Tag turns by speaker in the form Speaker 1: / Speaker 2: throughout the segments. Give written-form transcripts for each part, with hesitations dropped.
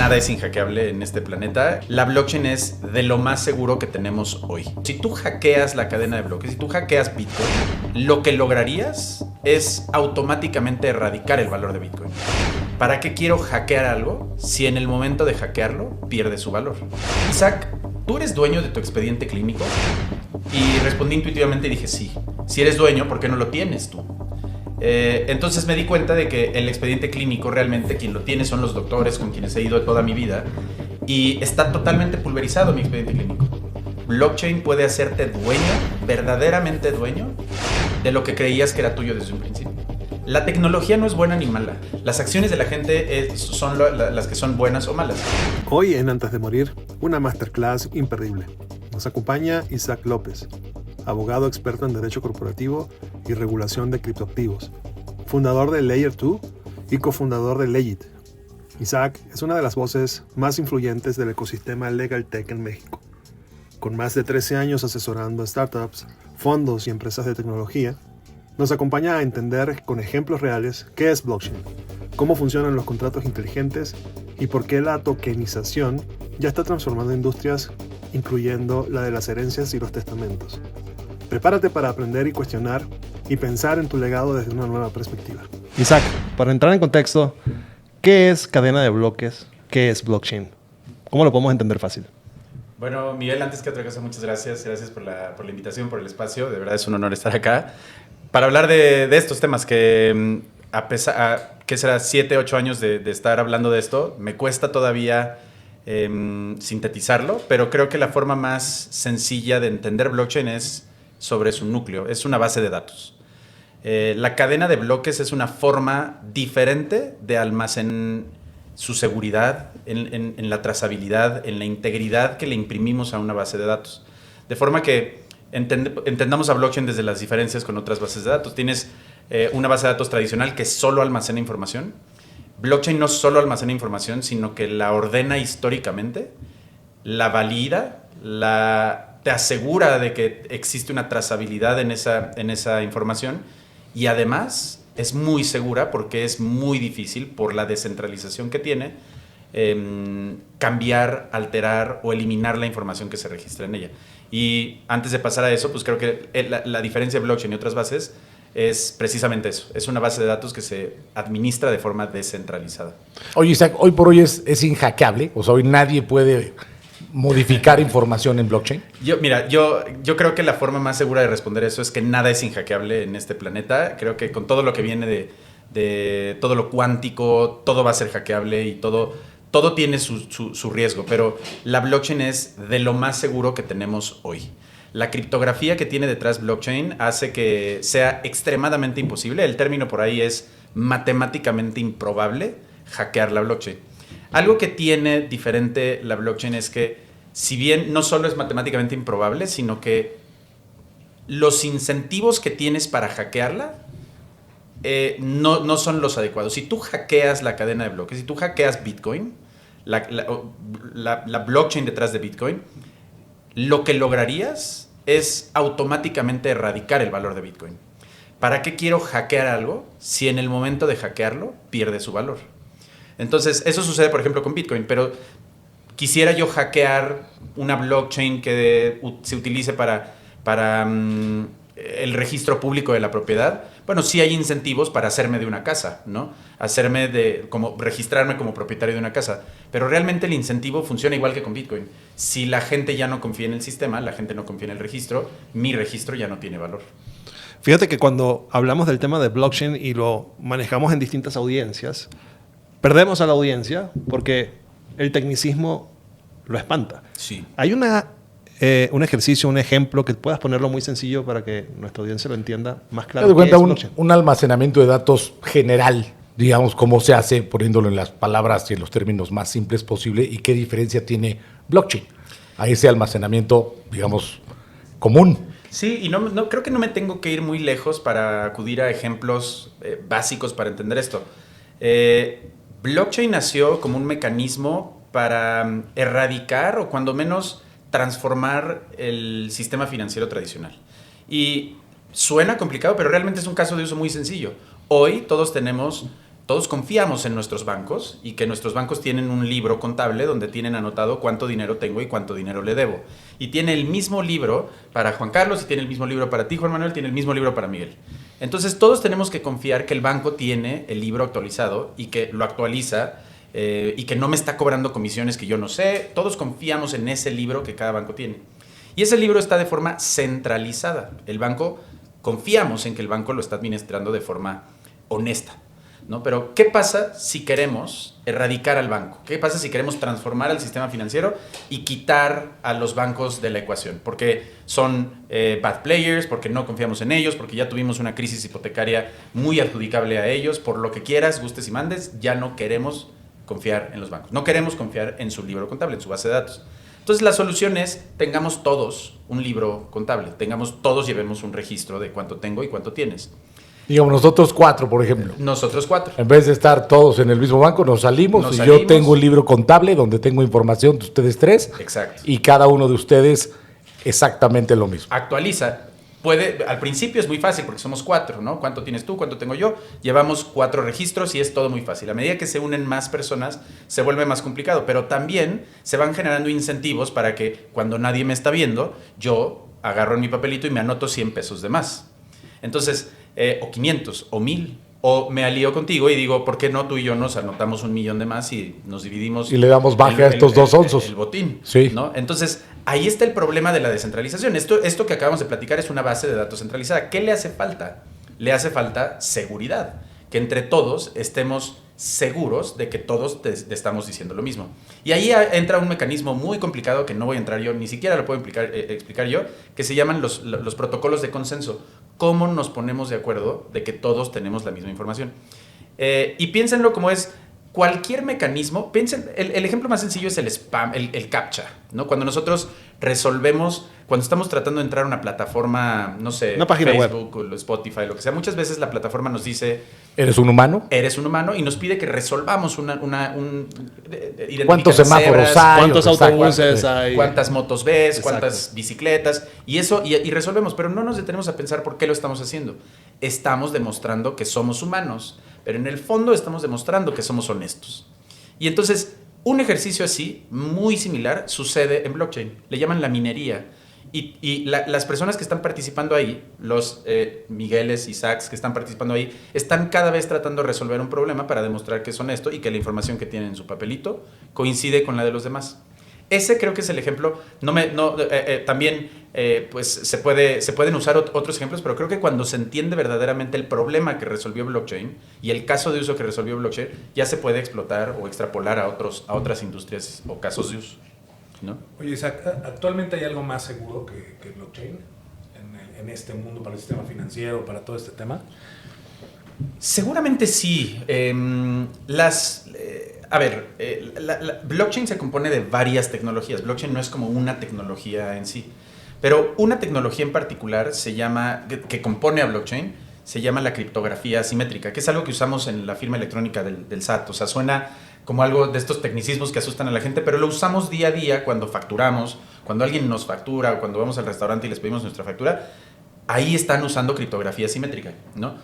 Speaker 1: nada es inhackeable en este planeta. La blockchain es de lo más seguro que tenemos hoy. Si tú hackeas la cadena de bloques, si tú hackeas Bitcoin, lo que lograrías es automáticamente erradicar el valor de Bitcoin. ¿Para qué quiero hackear algo si en el momento de hackearlo pierde su valor? Isaac, ¿tú eres dueño de tu expediente clínico? Y respondí intuitivamente y dije sí. Si eres dueño, ¿por qué no lo tienes tú? Entonces me di cuenta de que el expediente clínico realmente quien lo tiene son los doctores con quienes he ido toda mi vida y está totalmente pulverizado mi expediente clínico. Blockchain puede hacerte dueño, verdaderamente dueño, de lo que creías que era tuyo desde un principio. La tecnología no es buena ni mala. Las acciones de la gente son las que son buenas o malas.
Speaker 2: Hoy en Antes de Morir, una masterclass imperdible. Nos acompaña Isaac López, abogado experto en Derecho Corporativo y Regulación de Criptoactivos, fundador de Layer 2 y cofundador de Legit. Isaac es una de las voces más influyentes del ecosistema Legal Tech en México. Con más de 13 años asesorando a startups, fondos y empresas de tecnología, nos acompaña a entender con ejemplos reales qué es blockchain, cómo funcionan los contratos inteligentes y por qué la tokenización ya está transformando industrias, incluyendo la de las herencias y los testamentos. Prepárate para aprender y cuestionar y pensar en tu legado desde una nueva perspectiva.
Speaker 3: Isaac, para entrar en contexto, ¿qué es cadena de bloques? ¿Qué es blockchain? ¿Cómo lo podemos entender fácil?
Speaker 1: Bueno, Miguel, antes que otra cosa, muchas gracias. Gracias por la invitación, por el espacio. De verdad es un honor estar acá para hablar de estos temas que, que será 7, 8 años de estar hablando de esto, me cuesta todavía sintetizarlo, pero creo que la forma más sencilla de entender blockchain es sobre su núcleo, es una base de datos. La cadena de bloques es una forma diferente de almacenar su seguridad, en la trazabilidad, en la integridad que le imprimimos a una base de datos. De forma que entendamos a blockchain desde las diferencias con otras bases de datos. Tienes una base de datos tradicional que solo almacena información. Blockchain no solo almacena información, sino que la ordena históricamente, la valida, te asegura de que existe una trazabilidad en esa información y además es muy segura porque es muy difícil por la descentralización que tiene cambiar, alterar o eliminar la información que se registra en ella. Y antes de pasar a eso, pues creo que la diferencia de blockchain y otras bases es precisamente eso. Es una base de datos que se administra de forma descentralizada.
Speaker 4: Oye, Isaac, hoy por hoy es inhackeable. O sea, hoy nadie puede modificar información en blockchain.
Speaker 1: Yo creo que la forma más segura de responder eso es que nada es inhackeable en este planeta. Creo que con todo lo que viene de todo lo cuántico, todo va a ser hackeable y todo tiene su riesgo. Pero la blockchain es de lo más seguro que tenemos hoy. La criptografía que tiene detrás blockchain hace que sea extremadamente imposible. El término por ahí es matemáticamente improbable hackear la blockchain. Algo que tiene diferente la blockchain es que, si bien no solo es matemáticamente improbable, sino que los incentivos que tienes para hackearla no son los adecuados. Si tú hackeas la cadena de bloques, si tú hackeas Bitcoin, la blockchain detrás de Bitcoin, lo que lograrías es automáticamente erradicar el valor de Bitcoin. ¿Para qué quiero hackear algo si en el momento de hackearlo pierde su valor? Entonces, eso sucede, por ejemplo, con Bitcoin, pero quisiera yo hackear una blockchain que se utilice para el registro público de la propiedad. Bueno, sí hay incentivos para hacerme de una casa, ¿no? Registrarme como propietario de una casa. Pero realmente el incentivo funciona igual que con Bitcoin. Si la gente ya no confía en el sistema, la gente no confía en el registro, mi registro ya no tiene valor.
Speaker 3: Fíjate que cuando hablamos del tema de blockchain y lo manejamos en distintas audiencias, perdemos a la audiencia porque el tecnicismo lo espanta.
Speaker 1: Sí.
Speaker 3: Hay un ejercicio, un ejemplo que puedas ponerlo muy sencillo para que nuestra audiencia lo entienda más claro.
Speaker 4: Te das cuenta,
Speaker 3: blockchain?
Speaker 4: un almacenamiento de datos general, digamos, cómo se hace, poniéndolo en las palabras y en los términos más simples posible, y qué diferencia tiene blockchain a ese almacenamiento, digamos, común.
Speaker 1: Sí, y no creo que no me tengo que ir muy lejos para acudir a ejemplos básicos para entender esto. Blockchain nació como un mecanismo para erradicar o cuando menos transformar el sistema financiero tradicional. Y suena complicado, pero realmente es un caso de uso muy sencillo. Hoy todos tenemos todos confiamos en nuestros bancos y que nuestros bancos tienen un libro contable donde tienen anotado cuánto dinero tengo y cuánto dinero le debo. Y tiene el mismo libro para Juan Carlos y tiene el mismo libro para ti, Juan Manuel, tiene el mismo libro para Miguel. Entonces todos tenemos que confiar que el banco tiene el libro actualizado y que lo actualiza y que no me está cobrando comisiones que yo no sé. Todos confiamos en ese libro que cada banco tiene. Y ese libro está de forma centralizada. El banco, confiamos en que el banco lo está administrando de forma honesta, ¿no? Pero, ¿qué pasa si queremos erradicar al banco? ¿Qué pasa si queremos transformar el sistema financiero y quitar a los bancos de la ecuación? Porque son bad players, porque no confiamos en ellos, porque ya tuvimos una crisis hipotecaria muy adjudicable a ellos, por lo que quieras, gustes y mandes, ya no queremos confiar en los bancos. No queremos confiar en su libro contable, en su base de datos. Entonces, la solución es, tengamos todos un libro contable, todos llevemos un registro de cuánto tengo y cuánto tienes.
Speaker 4: Digamos, nosotros 4, por ejemplo.
Speaker 1: Nosotros 4.
Speaker 4: En vez de estar todos en el mismo banco, nos salimos. Yo tengo un libro contable donde tengo información de ustedes 3.
Speaker 1: Exacto.
Speaker 4: Y cada uno de ustedes exactamente lo mismo.
Speaker 1: Actualiza. Al principio es muy fácil porque somos 4, ¿no? ¿Cuánto tienes tú? ¿Cuánto tengo yo? Llevamos 4 registros y es todo muy fácil. A medida que se unen más personas, se vuelve más complicado. Pero también se van generando incentivos para que cuando nadie me está viendo, yo agarro en mi papelito y me anoto 100 pesos de más. Entonces, o 500, o 1000, o me alío contigo y digo, ¿por qué no tú y yo nos anotamos 1,000,000 de más y nos dividimos?
Speaker 4: Y le damos baje a estos 2 onzos.
Speaker 1: El botín,
Speaker 4: sí.
Speaker 1: ¿no? Entonces, ahí está el problema de la descentralización. Esto que acabamos de platicar es una base de datos centralizada. ¿Qué le hace falta? Le hace falta seguridad. Que entre todos estemos seguros de que todos te estamos diciendo lo mismo. Y ahí entra un mecanismo muy complicado que no voy a entrar yo, ni siquiera lo puedo explicar yo, que se llaman los protocolos de consenso. ¿Cómo nos ponemos de acuerdo de que todos tenemos la misma información? Y piénsenlo como es cualquier mecanismo. Piensen, el ejemplo más sencillo es el spam, el CAPTCHA, ¿no? Cuando nosotros resolvemos, cuando estamos tratando de entrar a una plataforma, no sé,
Speaker 3: una página
Speaker 1: Facebook,
Speaker 3: web,
Speaker 1: o Spotify, lo que sea, muchas veces la plataforma nos dice:
Speaker 4: ¿eres un humano?
Speaker 1: Eres un humano, y nos pide que resolvamos
Speaker 4: ¿cuántos semáforos hay?
Speaker 3: ¿Cuántos autobuses hay?
Speaker 1: ¿Cuántas motos ves?
Speaker 3: Exacto.
Speaker 1: ¿Cuántas bicicletas? Y eso, y resolvemos, pero no nos detenemos a pensar por qué lo estamos haciendo. Estamos demostrando que somos humanos, pero en el fondo estamos demostrando que somos honestos. Y entonces, un ejercicio así, muy similar, sucede en blockchain. Le llaman la minería. Y las personas que están participando ahí, los Migueles, Isaacs que están participando ahí, están cada vez tratando de resolver un problema para demostrar que es honesto y que la información que tienen en su papelito coincide con la de los demás. Ese creo que es el ejemplo. También pues se pueden usar otros ejemplos, pero creo que cuando se entiende verdaderamente el problema que resolvió blockchain y el caso de uso que resolvió blockchain, ya se puede explotar o extrapolar a otras industrias o casos de uso, ¿no?
Speaker 5: Oye, Isaac, ¿actualmente hay algo más seguro que blockchain en este mundo para el sistema financiero, para todo este tema?
Speaker 1: Seguramente sí. Blockchain se compone de varias tecnologías. Blockchain no es como una tecnología en sí. Pero una tecnología en particular que compone a blockchain se llama la criptografía asimétrica, que es algo que usamos en la firma electrónica del SAT. O sea, suena como algo de estos tecnicismos que asustan a la gente, pero lo usamos día a día cuando facturamos, cuando alguien nos factura o cuando vamos al restaurante y les pedimos nuestra factura. Ahí están usando criptografía asimétrica, ¿no?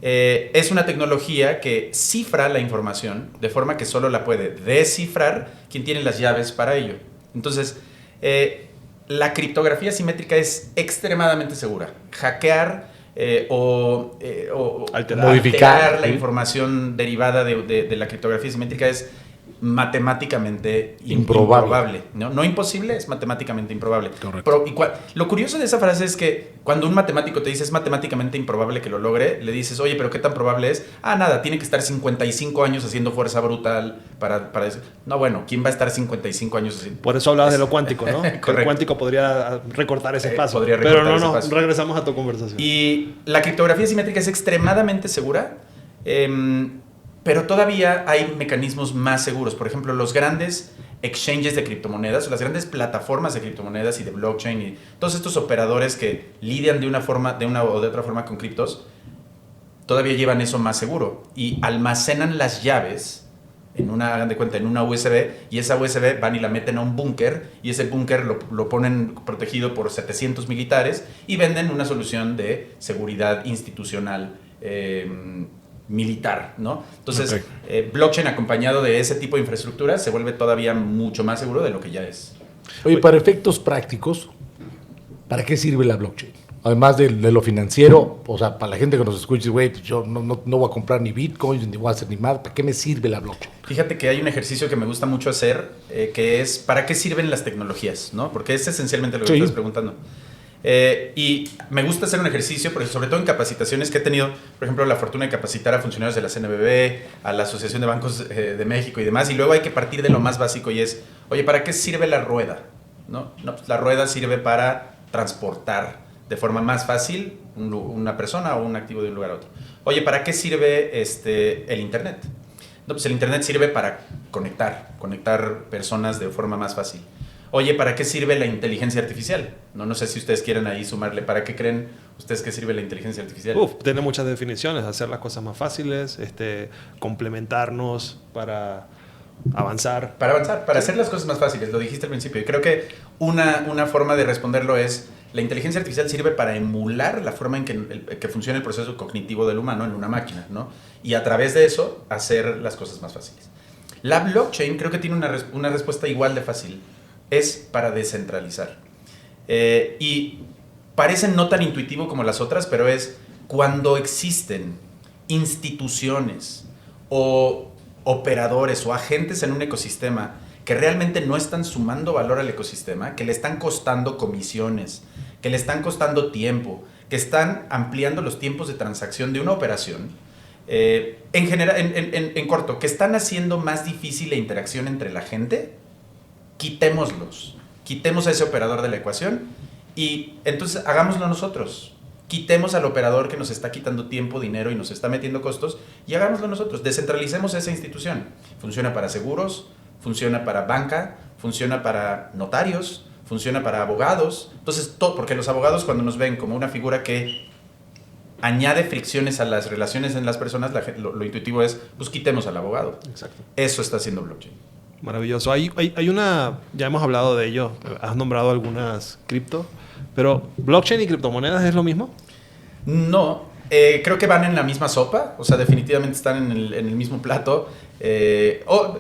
Speaker 1: Es una tecnología que cifra la información de forma que solo la puede descifrar quien tiene las llaves para ello. Entonces, la criptografía asimétrica es extremadamente segura. Hackear o alterar la información derivada de la criptografía asimétrica es matemáticamente improbable. No imposible, es matemáticamente improbable. Lo curioso de esa frase es que cuando un matemático te dice es matemáticamente improbable que lo logre, le dices, oye, pero ¿qué tan probable es? Nada, tiene que estar 55 años haciendo fuerza brutal para eso. No, bueno, ¿quién va a estar 55 años haciendo?
Speaker 3: Por eso hablabas de lo cuántico, ¿no?
Speaker 1: Correcto.
Speaker 3: El cuántico podría recortar ese espacio. Pero regresamos a tu conversación.
Speaker 1: Y la criptografía asimétrica es extremadamente segura, pero todavía hay mecanismos más seguros. Por ejemplo, los grandes exchanges de criptomonedas, o las grandes plataformas de criptomonedas y de blockchain, y todos estos operadores que lidian de una o de otra forma con criptos, todavía llevan eso más seguro. Y almacenan las llaves hagan de cuenta, en una USB, y esa USB van y la meten a un búnker, y ese búnker lo ponen protegido por 700 militares, y venden una solución de seguridad institucional militar, ¿no? Entonces,
Speaker 4: Ok.
Speaker 1: blockchain acompañado de ese tipo de infraestructura se vuelve todavía mucho más seguro de lo que ya es.
Speaker 4: Oye, para efectos prácticos, ¿para qué sirve la blockchain? Además de lo financiero, o sea, para la gente que nos escuche, güey, pues yo no voy a comprar ni bitcoins, ni voy a hacer ni más, ¿para qué me sirve la blockchain?
Speaker 1: Fíjate que hay un ejercicio que me gusta mucho hacer, que es ¿para qué sirven las tecnologías? ¿No? Porque es esencialmente lo que
Speaker 4: Sí.
Speaker 1: estás preguntando. Y me gusta hacer un ejercicio, porque sobre todo en capacitaciones que he tenido, por ejemplo, la fortuna de capacitar a funcionarios de la CNBB, a la Asociación de Bancos de México y demás, y luego hay que partir de lo más básico y es, oye, ¿para qué sirve la rueda? No, pues la rueda sirve para transportar de forma más fácil una persona o un activo de un lugar a otro. Oye, ¿para qué sirve el Internet? No, pues el Internet sirve para conectar personas de forma más fácil. Oye, ¿para qué sirve la inteligencia artificial? No sé si ustedes quieren ahí sumarle. ¿Para qué creen ustedes que sirve la inteligencia artificial?
Speaker 3: Tiene muchas definiciones, hacer las cosas más fáciles, complementarnos para avanzar.
Speaker 1: Para avanzar, para hacer las cosas más fáciles, lo dijiste al principio. Y creo que una forma de responderlo es, la inteligencia artificial sirve para emular la forma en que funciona el proceso cognitivo del humano en una máquina, ¿no? Y a través de eso, hacer las cosas más fáciles. La blockchain creo que tiene una respuesta igual de fácil. Es para descentralizar. Y parece no tan intuitivo como las otras, pero es cuando existen instituciones o operadores o agentes en un ecosistema que realmente no están sumando valor al ecosistema, que le están costando comisiones, que le están costando tiempo, que están ampliando los tiempos de transacción de una operación, en general, en corto, que están haciendo más difícil la interacción entre la gente, quitémoslos, quitemos a ese operador de la ecuación y entonces hagámoslo nosotros. Quitemos al operador que nos está quitando tiempo, dinero y nos está metiendo costos y hagámoslo nosotros. Descentralicemos esa institución. Funciona para seguros, funciona para banca, funciona para notarios, funciona para abogados. Entonces, porque los abogados cuando nos ven como una figura que añade fricciones a las relaciones en las personas, lo intuitivo es, pues quitemos al abogado.
Speaker 3: Exacto.
Speaker 1: Eso está haciendo blockchain.
Speaker 3: Maravilloso. Hay una, ya hemos hablado de ello, has nombrado algunas cripto, pero ¿blockchain y criptomonedas es lo mismo?
Speaker 1: No, creo que van en la misma sopa, o sea, definitivamente están en el mismo plato.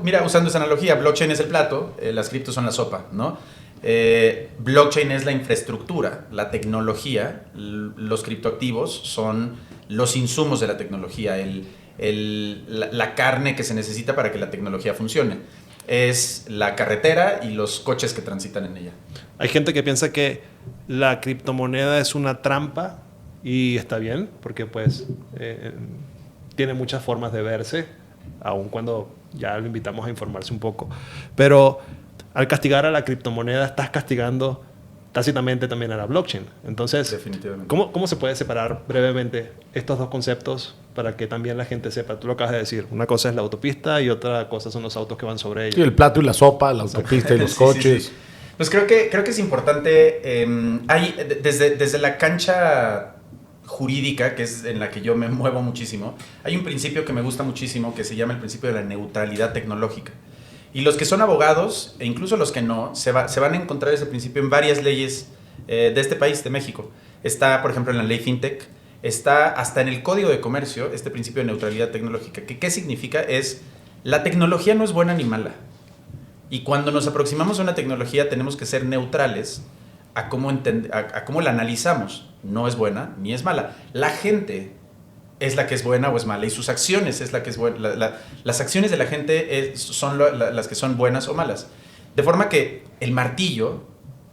Speaker 1: Mira, usando esa analogía, blockchain es el plato, las criptos son la sopa, ¿no? Blockchain es la infraestructura, la tecnología, los criptoactivos son los insumos de la tecnología, la carne que se necesita para que la tecnología funcione. Es la carretera y los coches que transitan en ella.
Speaker 3: Hay gente que piensa que la criptomoneda es una trampa y está bien, porque pues tiene muchas formas de verse, aun cuando ya lo invitamos a informarse un poco. Pero al castigar a la criptomoneda estás castigando tácitamente también a la blockchain. Entonces,
Speaker 1: definitivamente.
Speaker 3: ¿Cómo se puede separar brevemente estos dos conceptos para que también la gente sepa? Tú lo acabas de decir. Una cosa es la autopista y otra cosa son los autos que van sobre ella.
Speaker 4: Sí, el plato y la sopa, la autopista y los
Speaker 1: Sí,
Speaker 4: coches.
Speaker 1: sí. Pues creo que es importante, desde la cancha jurídica, que es en la que yo me muevo muchísimo, hay un principio que me gusta muchísimo que se llama el principio de la neutralidad tecnológica. Y los que son abogados, e incluso los que no, se van a encontrar ese principio en varias leyes de este país, de México. Está, por ejemplo, en la ley FinTech, está hasta en el Código de Comercio, este principio de neutralidad tecnológica. ¿Qué significa? Es, la tecnología no es buena ni mala. Y cuando nos aproximamos a una tecnología tenemos que ser neutrales a cómo la analizamos. No es buena ni es mala. La gente es la que es buena o es mala y sus acciones es la que es buena. Las acciones de la gente son las que son buenas o malas. De forma que el martillo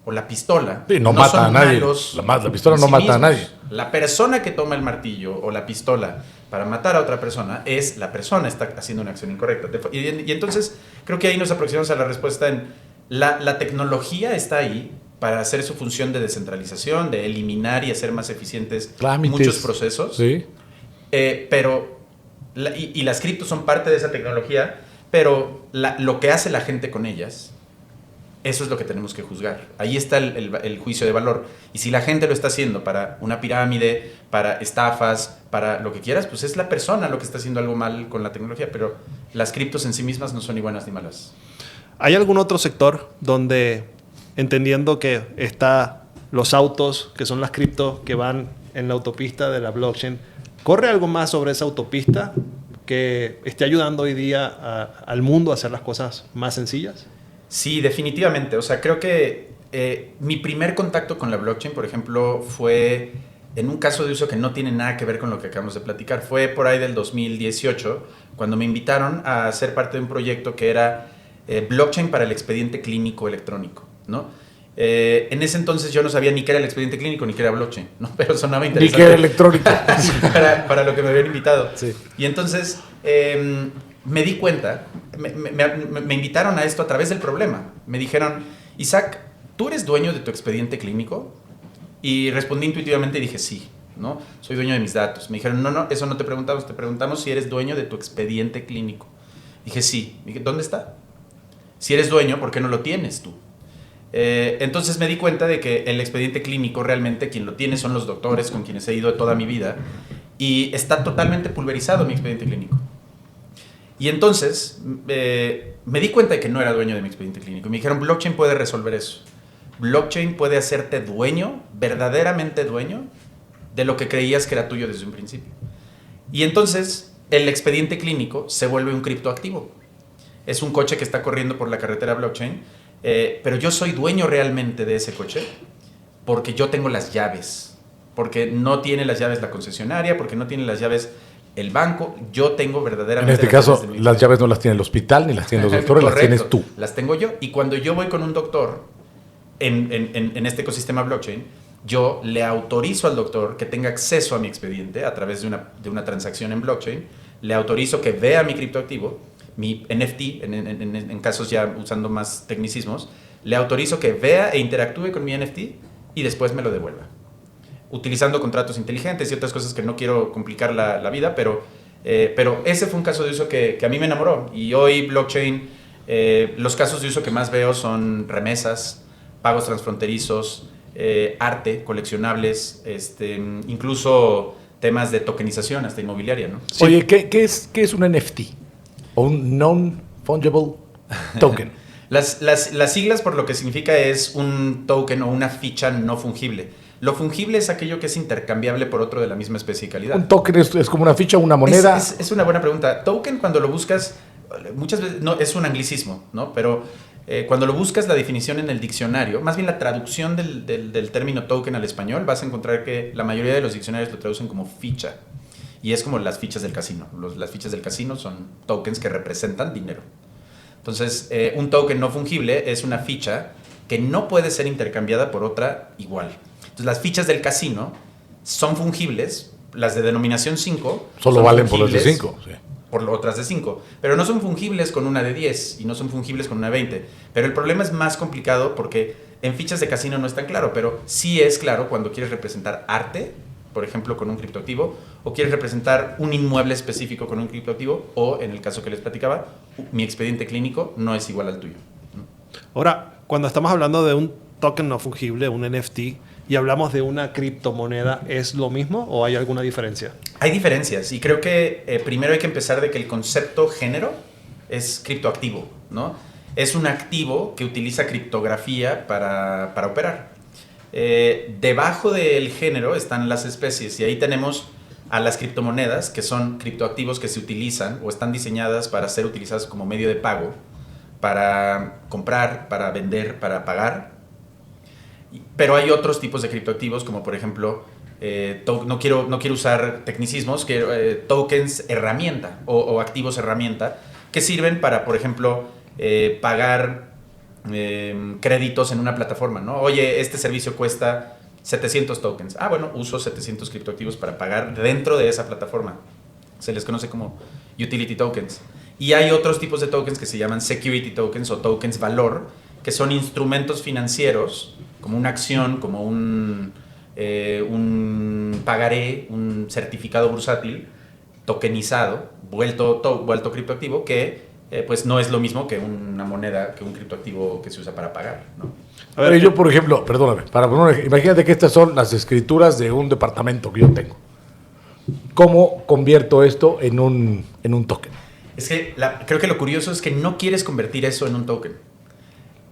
Speaker 1: o la pistola
Speaker 4: Sí, no mata a nadie.
Speaker 1: malos
Speaker 4: La pistola no
Speaker 1: en sí
Speaker 4: mata a
Speaker 1: mismos.
Speaker 4: nadie.
Speaker 1: La persona que toma el martillo o la pistola para matar a otra persona es la persona está haciendo una acción incorrecta. Y entonces creo que ahí nos aproximamos a la respuesta en la tecnología está ahí para hacer su función de descentralización, de eliminar y hacer más eficientes
Speaker 4: Trámites.
Speaker 1: muchos procesos.
Speaker 4: Sí.
Speaker 1: Pero las criptos son parte de esa tecnología, pero lo que hace la gente con ellas, eso es lo que tenemos que juzgar. Ahí está el juicio de valor. Y si la gente lo está haciendo para una pirámide, para estafas, para lo que quieras, pues es la persona lo que está haciendo algo mal con la tecnología, pero las criptos en sí mismas no son ni buenas ni malas.
Speaker 3: ¿Hay algún otro sector donde, entendiendo que está los autos, que son las cripto que van en la autopista de la blockchain, ¿Corre algo más sobre esa autopista que esté ayudando hoy día al mundo a hacer las cosas más sencillas?
Speaker 1: Sí, definitivamente. O sea, creo que mi primer contacto con la blockchain, por ejemplo, fue en un caso de uso que no tiene nada que ver con lo que acabamos de platicar. Fue por ahí del 2018, cuando me invitaron a ser parte de un proyecto que era blockchain para el expediente clínico electrónico, ¿no? En ese entonces yo no sabía ni qué era el expediente clínico ni qué era blockchain, ¿no? Pero sonaba interesante.
Speaker 4: Ni qué era electrónico.
Speaker 1: para lo que me habían invitado.
Speaker 4: Sí.
Speaker 1: Y entonces me di cuenta, me invitaron a esto a través del problema. Me dijeron, Isaac, ¿tú eres dueño de tu expediente clínico? Y respondí intuitivamente y dije, sí, ¿no? Soy dueño de mis datos. Me dijeron, no, eso no te preguntamos si eres dueño de tu expediente clínico. Dije, sí. Dije, ¿dónde está? Si eres dueño, ¿por qué no lo tienes tú? Entonces me di cuenta de que el expediente clínico realmente quien lo tiene son los doctores con quienes he ido toda mi vida y está totalmente pulverizado mi expediente clínico. Y entonces me di cuenta de que no era dueño de mi expediente clínico y me dijeron, blockchain puede resolver eso. Blockchain puede hacerte dueño, verdaderamente dueño, de lo que creías que era tuyo desde un principio. Y entonces el expediente clínico se vuelve un criptoactivo. Es un coche que está corriendo por la carretera blockchain. Pero yo soy dueño realmente de ese coche porque yo tengo las llaves, porque no tiene las llaves la concesionaria, porque no tiene las llaves el banco, yo tengo verdaderamente...
Speaker 4: En este caso, las llaves no las tiene el hospital, ni las tienen los doctores, las tienes tú.
Speaker 1: Las tengo yo, y cuando yo voy con un doctor en este ecosistema blockchain, yo le autorizo al doctor que tenga acceso a mi expediente a través de una transacción en blockchain, le autorizo que vea mi criptoactivo, mi NFT, en casos ya usando más tecnicismos, le autorizo que vea e interactúe con mi NFT y después me lo devuelva. Utilizando contratos inteligentes y otras cosas que no quiero complicar la vida, pero ese fue un caso de uso que a mí me enamoró. Y hoy blockchain, los casos de uso que más veo son remesas, pagos transfronterizos, arte, coleccionables, incluso temas de tokenización hasta inmobiliaria, ¿no?
Speaker 4: Sí. Oye, ¿qué es un NFT? O un Non-Fungible Token.
Speaker 1: Las siglas por lo que significa es un token o una ficha no fungible. Lo fungible es aquello que es intercambiable por otro de la misma especie y calidad.
Speaker 4: ¿Un token es como una ficha, una moneda?
Speaker 1: Es una buena pregunta. Token, cuando lo buscas, muchas veces no, es un anglicismo, ¿no? Pero cuando lo buscas la definición en el diccionario, más bien la traducción del término token al español, vas a encontrar que la mayoría de los diccionarios lo traducen como ficha. Y es como las fichas del casino. Las fichas del casino son tokens que representan dinero. Entonces, un token no fungible es una ficha que no puede ser intercambiada por otra igual. Entonces, las fichas del casino son fungibles, las de denominación 5.
Speaker 4: Solo valen por las de 5. Sí.
Speaker 1: Por otras de 5. Pero no son fungibles con una de 10 y no son fungibles con una de 20. Pero el problema es más complicado porque en fichas de casino no es tan claro, pero sí es claro cuando quieres representar arte, por ejemplo, con un criptoactivo, o quieres representar un inmueble específico con un criptoactivo, o en el caso que les platicaba, mi expediente clínico no es igual al tuyo.
Speaker 3: Ahora, cuando estamos hablando de un token no fungible, un NFT, y hablamos de una criptomoneda, ¿es lo mismo o hay alguna diferencia?
Speaker 1: Hay diferencias, y creo que primero hay que empezar de que el concepto género es criptoactivo, ¿no? Es un activo que utiliza criptografía para operar. Debajo del género están las especies y ahí tenemos a las criptomonedas, que son criptoactivos que se utilizan o están diseñadas para ser utilizadas como medio de pago, para comprar, para vender, para pagar. Pero hay otros tipos de criptoactivos, como por ejemplo, no quiero usar tecnicismos, tokens herramienta o activos herramienta, que sirven para, por ejemplo, pagar créditos en una plataforma, ¿no? Oye, este servicio cuesta 700 tokens. Ah, bueno, uso 700 criptoactivos para pagar dentro de esa plataforma. Se les conoce como utility tokens. Y hay otros tipos de tokens que se llaman security tokens o tokens valor, que son instrumentos financieros, como una acción, como un pagaré, un certificado bursátil tokenizado, vuelto criptoactivo, que pues no es lo mismo que una moneda, que un criptoactivo que se usa para pagar, ¿no?
Speaker 4: A ver, yo, por ejemplo, perdóname, imagínate que estas son las escrituras de un departamento que yo tengo. ¿Cómo convierto esto en un token?
Speaker 1: Es que creo que lo curioso es que no quieres convertir eso en un token.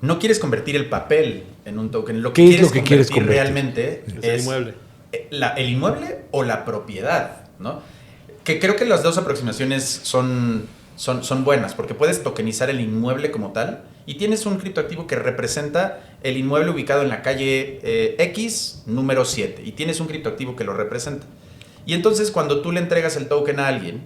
Speaker 1: No quieres convertir el papel en un token.
Speaker 4: ¿Qué es lo que quieres convertir
Speaker 1: realmente
Speaker 3: es el inmueble.
Speaker 1: El inmueble o la propiedad. ¿no? Que creo que las dos aproximaciones son buenas, porque puedes tokenizar el inmueble como tal y tienes un criptoactivo que representa el inmueble ubicado en la calle X, número 7, y tienes un criptoactivo que lo representa. Y entonces cuando tú le entregas el token a alguien,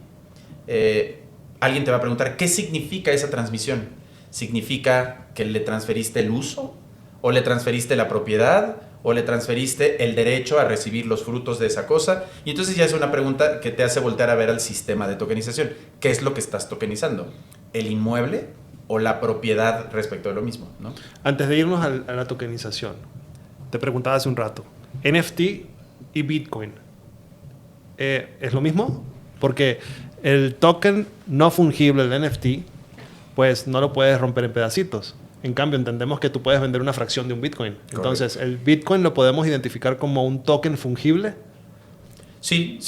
Speaker 1: alguien te va a preguntar, ¿qué significa esa transmisión? ¿Significa que le transferiste el uso? ¿O le transferiste la propiedad? ¿O le transferiste el derecho a recibir los frutos de esa cosa? Y entonces ya es una pregunta que te hace voltear a ver al sistema de tokenización. ¿Qué es lo que estás tokenizando? ¿El inmueble o la propiedad respecto de lo mismo, ¿no?
Speaker 3: Antes de irnos a la tokenización, te preguntaba hace un rato, NFT y Bitcoin, ¿es lo mismo? Porque el token no fungible del NFT, pues no lo puedes romper en pedacitos. En cambio, entendemos que tú puedes vender una fracción de un Bitcoin.
Speaker 1: Correcto.
Speaker 3: Entonces, ¿el Bitcoin lo podemos identificar como un token fungible?
Speaker 1: Sí,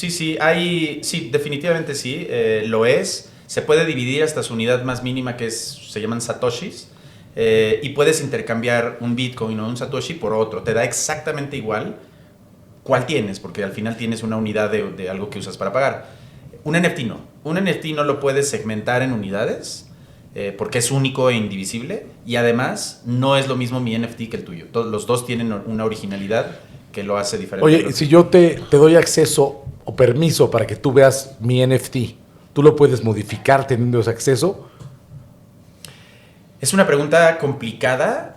Speaker 1: definitivamente sí, lo es. Se puede dividir hasta su unidad más mínima, que se llaman satoshis, y puedes intercambiar un Bitcoin o un satoshi por otro. Te da exactamente igual cuál tienes, porque al final tienes una unidad de algo que usas para pagar. Un NFT no. Un NFT no lo puedes segmentar en unidades, porque es único e indivisible, y además no es lo mismo mi NFT que el tuyo. Los dos tienen una originalidad que lo hace diferente.
Speaker 4: Oye, si yo te doy acceso o permiso para que tú veas mi NFT, ¿tú lo puedes modificar teniendo ese acceso?
Speaker 1: Es una pregunta complicada.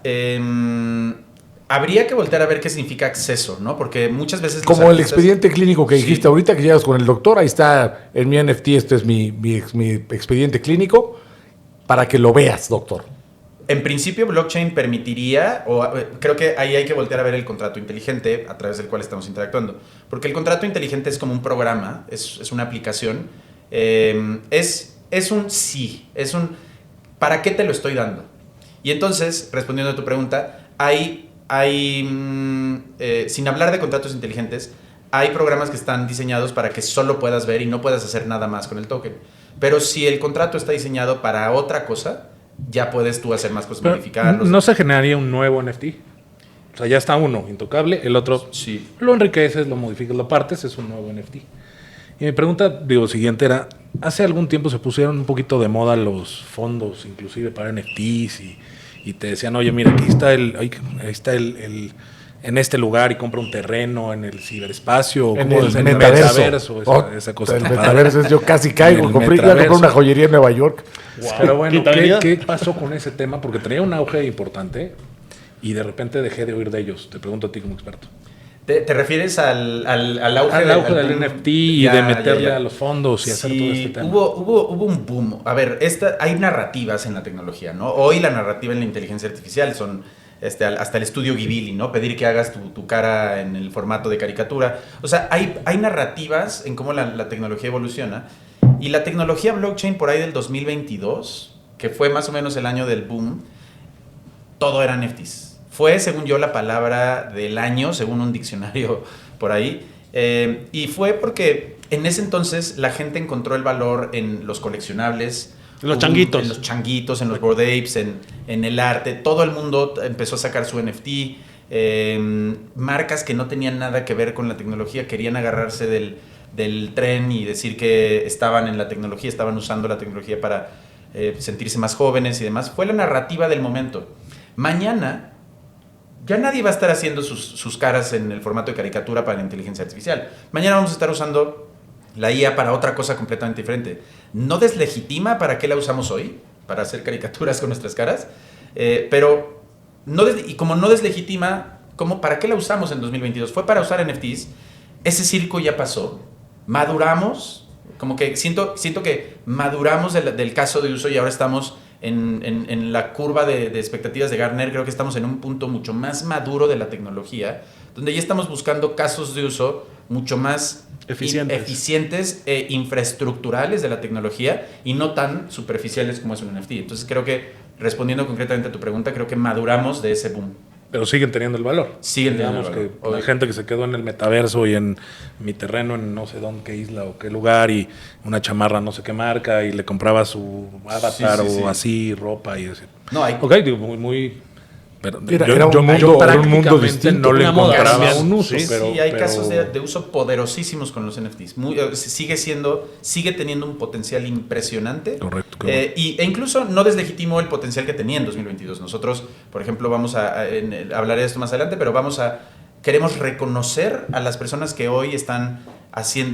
Speaker 1: Habría que voltear a ver qué significa acceso, ¿no? Porque muchas veces...
Speaker 4: Como el expediente clínico que dijiste
Speaker 1: Sí.
Speaker 4: ahorita, que llegas con el doctor, ahí está en mi NFT, este es mi expediente clínico, para que lo veas, doctor.
Speaker 1: En principio, blockchain permitiría, creo que ahí hay que voltear a ver el contrato inteligente a través del cual estamos interactuando. Porque el contrato inteligente es como un programa, es una aplicación, es un ¿para qué te lo estoy dando? Y entonces, respondiendo a tu pregunta, sin hablar de contratos inteligentes, hay programas que están diseñados para que solo puedas ver y no puedas hacer nada más con el token. Pero si el contrato está diseñado para otra cosa, ya puedes tú hacer más cosas,
Speaker 5: Pero
Speaker 1: modificarlos.
Speaker 5: ¿no se generaría un nuevo NFT? O sea, ya está uno intocable, el otro
Speaker 1: Sí.
Speaker 5: lo enriqueces, lo modificas, lo partes, es un nuevo NFT. Y mi pregunta, siguiente era, hace algún tiempo se pusieron un poquito de moda los fondos, inclusive para NFTs, y te decían, oye, mira, aquí está en este lugar y compra un terreno en el ciberespacio,
Speaker 4: En
Speaker 5: ¿cómo
Speaker 4: el
Speaker 5: es?
Speaker 4: metaverso.
Speaker 5: Esa cosa
Speaker 4: El
Speaker 5: está padre.
Speaker 4: metaverso es yo casi caigo.
Speaker 5: En el
Speaker 4: Iba a comprar
Speaker 5: metaverso.
Speaker 4: una joyería en Nueva York.
Speaker 5: Pero bueno,
Speaker 3: Qué
Speaker 5: ¿qué pasó con ese tema? Porque tenía un auge importante y de repente dejé de oír de ellos. Te pregunto a ti como experto.
Speaker 1: ¿Te refieres al auge,
Speaker 5: Al auge del
Speaker 1: boom?
Speaker 5: NFT y
Speaker 1: Ya,
Speaker 5: de meterle
Speaker 1: ya.
Speaker 5: a los fondos y hacer todo este tema.
Speaker 1: Hubo un boom. A ver, hay narrativas en la tecnología, ¿no? Hoy la narrativa en la inteligencia artificial son hasta el estudio Ghibli, ¿no? Pedir que hagas tu cara en el formato de caricatura. O sea, hay narrativas en cómo la tecnología evoluciona. Y la tecnología blockchain por ahí del 2022, que fue más o menos el año del boom, todo era NFTs. Fue, según yo, la palabra del año, según un diccionario por ahí. Y fue porque en ese entonces la gente encontró el valor en los coleccionables,
Speaker 3: Los changuitos.
Speaker 1: en los changuitos, en los bored apes, en el arte. Todo el mundo empezó a sacar su NFT. Marcas que no tenían nada que ver con la tecnología querían agarrarse del tren y decir que estaban en la tecnología, estaban usando la tecnología para sentirse más jóvenes y demás. Fue la narrativa del momento. Mañana ya nadie va a estar haciendo sus caras en el formato de caricatura para la inteligencia artificial. Mañana vamos a estar usando la IA para otra cosa completamente diferente. No deslegitima para qué la usamos hoy, para hacer caricaturas con nuestras caras, pero como no deslegitima, ¿para qué la usamos en 2022? Fue para usar NFTs. Ese circo ya pasó. Maduramos, como que siento que maduramos del caso de uso y ahora estamos en la curva de expectativas de Gartner. Creo que estamos en un punto mucho más maduro de la tecnología, donde ya estamos buscando casos de uso mucho más eficientes e infraestructurales de la tecnología y no tan superficiales como es un NFT. Entonces creo que, respondiendo concretamente a tu pregunta, creo que maduramos de ese boom.
Speaker 5: Pero siguen teniendo el valor.
Speaker 1: Siguen teniendo
Speaker 5: Digamos
Speaker 1: el valor.
Speaker 5: que la gente que se quedó en el metaverso y en mi terreno en no sé dónde, qué isla o qué lugar, y una chamarra no sé qué marca, y le compraba su avatar
Speaker 1: Sí.
Speaker 5: o así, ropa y así.
Speaker 1: No, hay...
Speaker 5: Ok, digo, muy Pero
Speaker 4: Era un mundo distinto.
Speaker 5: no le
Speaker 3: Una moda
Speaker 5: encontraba
Speaker 3: también.
Speaker 5: un uso.
Speaker 3: Sí,
Speaker 1: Sí, hay casos de uso poderosísimos con los NFTs. Sigue teniendo un potencial impresionante.
Speaker 5: Correcto.
Speaker 1: E incluso no deslegitimó el potencial que tenía en 2022. Nosotros, por ejemplo, hablaré de esto más adelante, pero queremos reconocer a las personas que hoy están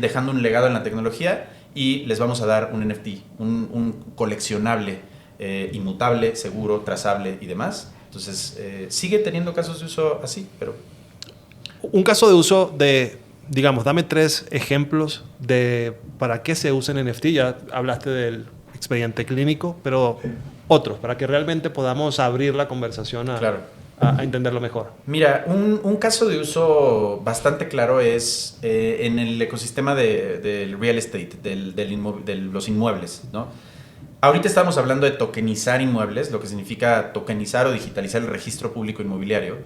Speaker 1: dejando un legado en la tecnología y les vamos a dar un NFT, un coleccionable, inmutable, seguro, trazable y demás. Entonces, sigue teniendo casos de uso así, pero...
Speaker 3: Un caso de uso digamos, dame 3 ejemplos de para qué se usa en NFT. Ya hablaste del expediente clínico, pero otros, para que realmente podamos abrir la conversación a entenderlo mejor.
Speaker 1: Mira, un caso de uso bastante claro es en el ecosistema del real estate, de los inmuebles, ¿no? Ahorita estamos hablando de tokenizar inmuebles, lo que significa tokenizar o digitalizar el registro público inmobiliario,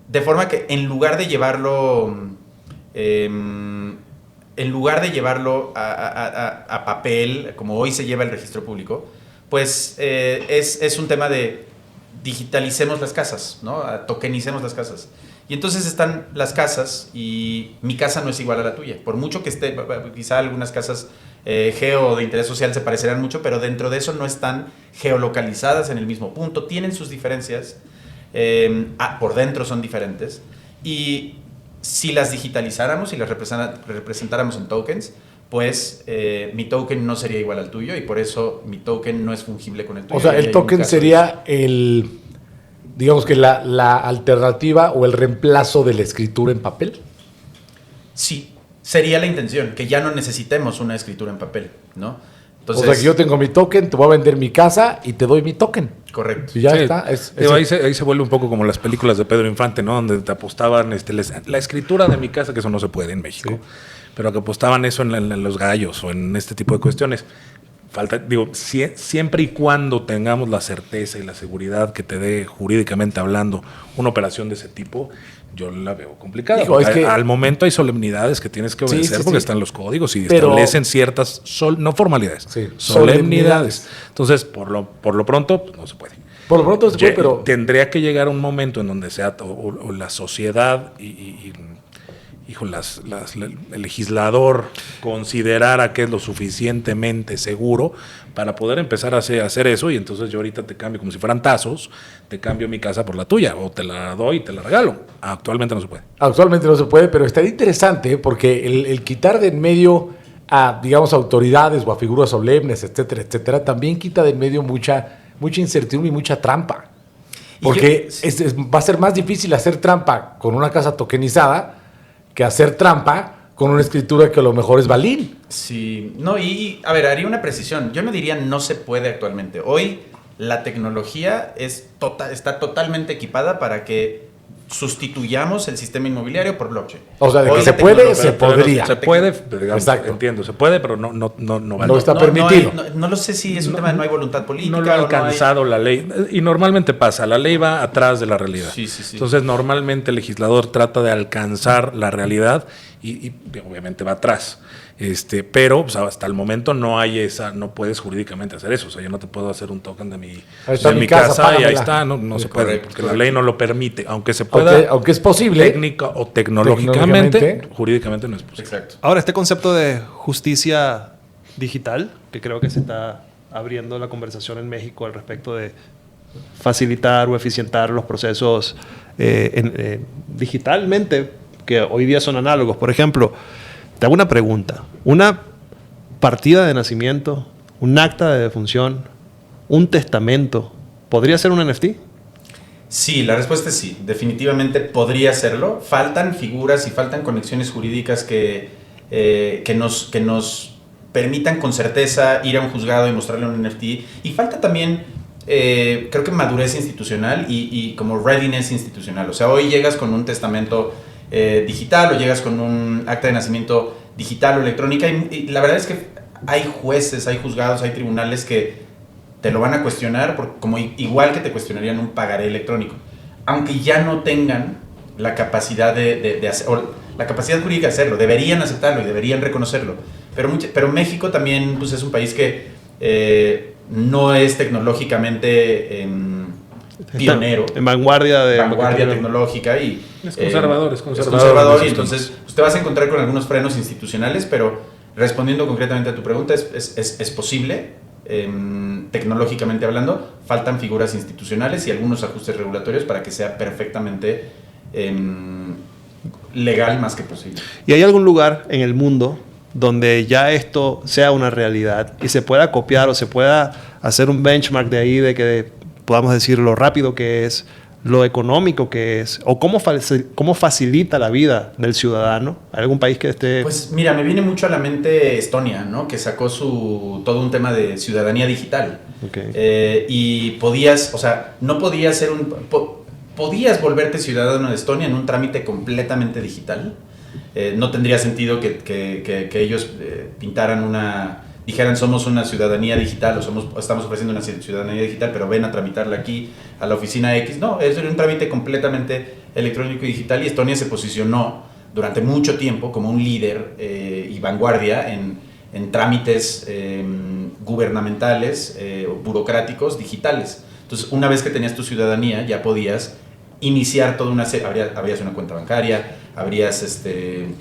Speaker 1: de forma que en lugar de llevarlo a papel, como hoy se lleva el registro público, pues es un tema de digitalicemos las casas, ¿no? Tokenicemos las casas. Y entonces están las casas y mi casa no es igual a la tuya. Por mucho que esté, quizá algunas casas geo de interés social se parecerán mucho, pero dentro de eso no están geolocalizadas en el mismo punto, tienen sus diferencias, por dentro son diferentes. Y si las digitalizáramos y las representáramos en tokens, pues mi token no sería igual al tuyo y por eso mi token no es fungible con el tuyo.
Speaker 4: O sea, el token sería digamos que la alternativa o el reemplazo de la escritura en papel.
Speaker 1: Sí, sería la intención, que ya no necesitemos una escritura en papel, ¿no? Entonces,
Speaker 4: O sea, que yo tengo mi token, te voy a vender mi casa y te doy mi token.
Speaker 1: correcto.
Speaker 4: Y ya
Speaker 5: Sí.
Speaker 4: está.
Speaker 5: Digo, ahí se vuelve un poco como las películas de Pedro Infante, ¿no? Donde te apostaban la escritura de mi casa, que eso no se puede en México,
Speaker 4: Sí.
Speaker 5: pero que apostaban eso en los gallos o en este tipo de cuestiones. Siempre y cuando tengamos la certeza y la seguridad que te dé jurídicamente hablando una operación de ese tipo, yo la veo complicada.
Speaker 4: Digo, es que-
Speaker 5: al momento hay solemnidades que tienes que
Speaker 4: Sí,
Speaker 5: obedecer
Speaker 4: sí,
Speaker 5: porque
Speaker 4: sí.
Speaker 5: están los códigos y
Speaker 4: Pero-
Speaker 5: establecen ciertas, no formalidades,
Speaker 4: Sí,
Speaker 5: solemnidades.
Speaker 4: solemnidades.
Speaker 5: Entonces, por lo pronto, pues, no se puede.
Speaker 4: Por lo pronto se puede, pero
Speaker 5: Tendría que llegar un momento en donde sea o la sociedad hijo, el legislador considerara que es lo suficientemente seguro para poder empezar a hacer eso, y entonces yo ahorita te cambio como si fueran tazos, te cambio mi casa por la tuya, o te la doy y te la regalo. Actualmente no se puede.
Speaker 4: actualmente no se puede, pero estaría interesante porque el quitar de en medio a, digamos, autoridades o a figuras solemnes, etcétera, etcétera, también quita de en medio mucha incertidumbre y mucha trampa. Porque va a ser más difícil hacer trampa con una casa tokenizada que hacer trampa con una escritura que a lo mejor es balín.
Speaker 1: Sí, no, y a ver, haría una precisión. Yo no diría no se puede actualmente. Hoy la tecnología está totalmente equipada para que sustituyamos el sistema inmobiliario por blockchain.
Speaker 4: O sea, de
Speaker 1: Hoy
Speaker 4: que
Speaker 1: la
Speaker 4: se puede,
Speaker 1: tecnología-
Speaker 4: se podría.
Speaker 5: Se puede, digamos,
Speaker 4: Exacto.
Speaker 5: entiendo, se puede, pero no vale.
Speaker 4: No está permitido.
Speaker 1: No lo sé si es un tema de no hay voluntad política.
Speaker 5: No lo ha
Speaker 1: o
Speaker 5: alcanzado la ley. Y normalmente pasa, la ley va atrás de la realidad.
Speaker 1: Sí, sí, sí.
Speaker 5: Entonces, normalmente el legislador trata de alcanzar la realidad y obviamente va atrás. Pero pues, hasta el momento no puedes jurídicamente hacer eso. O sea, yo no te puedo hacer un token de mi casa y ahí
Speaker 4: págamela.
Speaker 5: está. No se puede,
Speaker 1: correcto,
Speaker 5: porque la ley no lo permite. Aunque se pueda,
Speaker 4: Aunque es posible.
Speaker 5: técnica o tecnológicamente,
Speaker 4: Tecnológicamente.
Speaker 5: jurídicamente no es posible.
Speaker 1: Exacto.
Speaker 3: Ahora, este concepto de justicia digital, que creo que se está abriendo la conversación en México al respecto de facilitar o eficientar los procesos digitalmente, que hoy día son análogos. Por ejemplo, te hago una pregunta. Una partida de nacimiento, un acta de defunción, un testamento, ¿podría ser un NFT?
Speaker 1: Sí, la respuesta es sí. Definitivamente podría serlo. Faltan figuras y faltan conexiones jurídicas que nos permitan con certeza ir a un juzgado y mostrarle un NFT. Y falta también, creo que madurez institucional y como readiness institucional. O sea, hoy llegas con un testamento digital o llegas con un acta de nacimiento digital o electrónica y la verdad es que hay jueces, hay juzgados, hay tribunales que te lo van a cuestionar como igual que te cuestionarían un pagaré electrónico, aunque ya no tengan la capacidad de hacer, o la capacidad jurídica de hacerlo, deberían aceptarlo y deberían reconocerlo, pero México también pues, es un país que no es tecnológicamente pionero.
Speaker 3: En vanguardia de
Speaker 1: vanguardia tecnológica y
Speaker 5: Es conservador, es
Speaker 1: es
Speaker 5: conservador.
Speaker 1: conservador, y
Speaker 5: Sí,
Speaker 1: entonces pues, te vas a encontrar con algunos frenos institucionales, pero respondiendo concretamente a tu pregunta, es posible, tecnológicamente hablando, faltan figuras institucionales y algunos ajustes regulatorios para que sea perfectamente legal más que posible.
Speaker 3: ¿Y hay algún lugar en el mundo donde ya esto sea una realidad y se pueda copiar o se pueda hacer un benchmark de ahí, de que podamos decir lo rápido que es, lo económico que es, o cómo facilita la vida del ciudadano? ¿Hay algún país que esté...?
Speaker 1: Pues mira, me viene mucho a la mente Estonia, ¿no? Que sacó todo un tema de ciudadanía digital.
Speaker 3: Okay.
Speaker 1: Y podías, o sea, no podías ser podías volverte ciudadano de Estonia en un trámite completamente digital. No tendría sentido que ellos dijeran somos una ciudadanía digital o estamos ofreciendo una ciudadanía digital, pero ven a tramitarla aquí a la oficina X. No, es un trámite completamente electrónico y digital, y Estonia se posicionó durante mucho tiempo como un líder y vanguardia en trámites gubernamentales o burocráticos digitales. Entonces, una vez que tenías tu ciudadanía, ya podías iniciar toda una serie, abrías una cuenta bancaria, abrías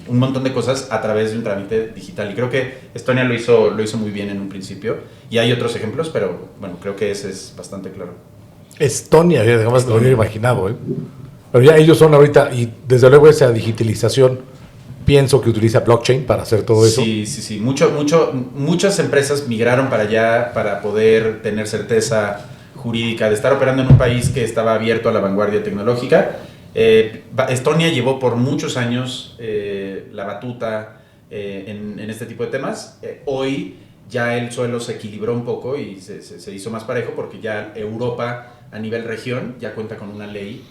Speaker 1: un montón de cosas a través de un trámite digital. Y creo que Estonia lo hizo muy bien en un principio. Y hay otros ejemplos, pero bueno, creo que ese es bastante claro.
Speaker 4: Estonia, jamás lo hubiera imaginado, ¿eh? Pero ya ellos son ahorita, y desde luego esa digitalización, pienso que utiliza blockchain para hacer todo eso.
Speaker 1: Sí. Muchas empresas migraron para allá para poder tener certeza jurídica de estar operando en un país que estaba abierto a la vanguardia tecnológica. Estonia llevó por muchos años la batuta en este tipo de temas. Hoy ya el suelo se equilibró un poco y se hizo más parejo, porque ya Europa a nivel región ya cuenta con una ley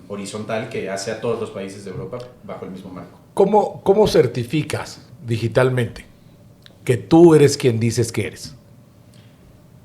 Speaker 1: horizontal que hace a todos los países de Europa bajo el mismo marco.
Speaker 4: ¿Cómo certificas digitalmente que tú eres quien dices que eres?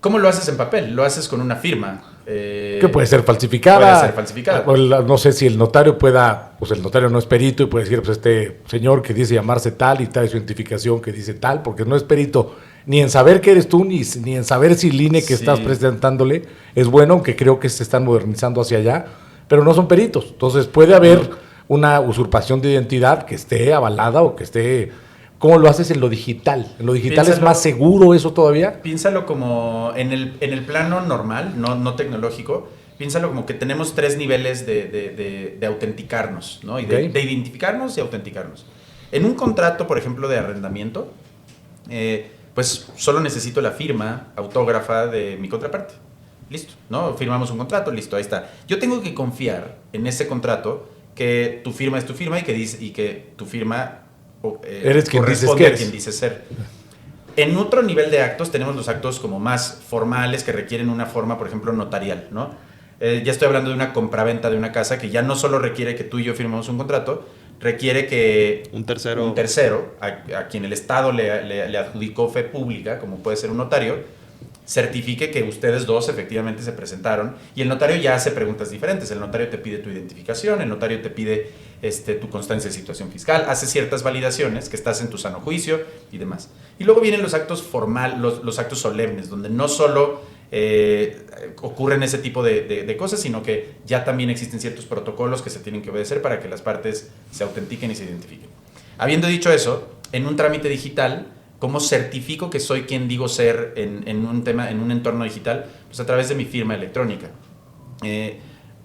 Speaker 1: ¿Cómo lo haces en papel? Lo haces con una firma.
Speaker 4: Que puede ser falsificada.
Speaker 1: Puede ser falsificada.
Speaker 4: No sé si el notario pues el notario no es perito y puede decir, pues este señor que dice llamarse tal y trae su identificación que dice tal, porque no es perito ni en saber que eres tú, ni en saber si el INE que estás presentándole es bueno, aunque creo que se están modernizando hacia allá, pero no son peritos. Entonces puede haber una usurpación de identidad que esté avalada o que esté... ¿Cómo lo haces en lo digital? ¿En lo digital es más seguro eso todavía?
Speaker 1: Piénsalo como en el plano normal, no tecnológico. Piénsalo como que tenemos 3 niveles de autenticarnos, ¿no? Y de identificarnos y autenticarnos. En un contrato, por ejemplo, de arrendamiento, pues solo necesito la firma autógrafa de mi contraparte. Listo, ¿no? Firmamos un contrato, listo, ahí está. Yo tengo que confiar en ese contrato, que tu firma es tu firma y que tu firma...
Speaker 4: eres quien dices que eres.
Speaker 1: Quien dices ser. En otro nivel de actos tenemos los actos como más formales, que requieren una forma, por ejemplo, notarial, ¿no? Ya estoy hablando de una compraventa de una casa, que ya no solo requiere que tú y yo firmemos un contrato, requiere que
Speaker 3: un tercero
Speaker 1: a quien el Estado le adjudicó fe pública, como puede ser un notario, certifique que ustedes dos efectivamente se presentaron, y el notario ya hace preguntas diferentes. El notario te pide tu identificación, el notario te pide tu constancia de situación fiscal, hace ciertas validaciones que estás en tu sano juicio y demás. Y luego vienen los actos formales, los actos solemnes, donde no solo ocurren ese tipo de cosas, sino que ya también existen ciertos protocolos que se tienen que obedecer para que las partes se autentiquen y se identifiquen. Habiendo dicho eso, en un trámite digital, ¿cómo certifico que soy quien digo ser en un entorno digital? Pues a través de mi firma electrónica.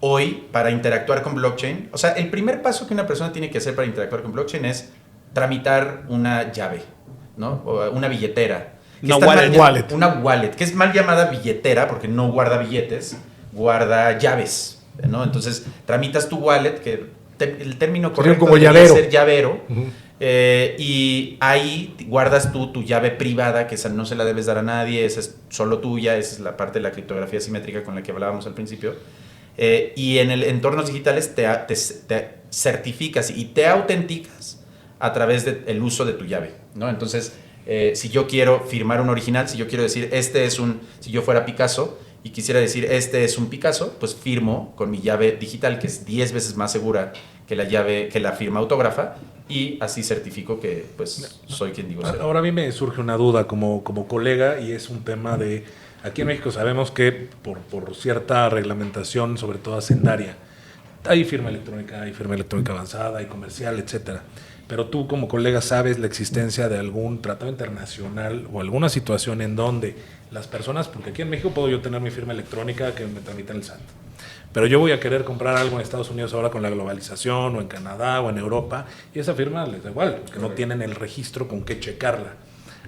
Speaker 1: Hoy, para interactuar con blockchain, o sea, el primer paso que una persona tiene que hacer para interactuar con blockchain es tramitar una llave, ¿no? O una billetera.
Speaker 3: Una wallet.
Speaker 1: Una wallet, que es mal llamada billetera porque no guarda billetes, guarda llaves, ¿no? Entonces, tramitas tu wallet, que el término correcto
Speaker 4: como
Speaker 1: debería ser llavero.
Speaker 4: Uh-huh.
Speaker 1: Y ahí guardas tú tu llave privada, que esa no se la debes dar a nadie, esa es solo tuya, esa es la parte de la criptografía simétrica con la que hablábamos al principio. Y en entornos digitales te certificas y te autenticas a través del uso de tu llave, ¿no? Entonces, si yo quiero firmar un original, si yo quiero decir si yo fuera Picasso y quisiera decir este es un Picasso, pues firmo con mi llave digital, que es 10 veces más segura que la firma autógrafa, y así certifico que pues soy quien digo ser.
Speaker 5: Ahora a mí me surge una duda como colega, y es un tema de Aquí en México sabemos que por cierta reglamentación, sobre todo hacendaria, hay firma electrónica avanzada, hay comercial, etcétera. Pero tú como colega sabes la existencia de algún tratado internacional o alguna situación en donde las personas, porque aquí en México puedo yo tener mi firma electrónica que me tramita el SAT, pero yo voy a querer comprar algo en Estados Unidos ahora con la globalización, o en Canadá, o en Europa, y esa firma les da igual, porque no tienen el registro con qué checarla.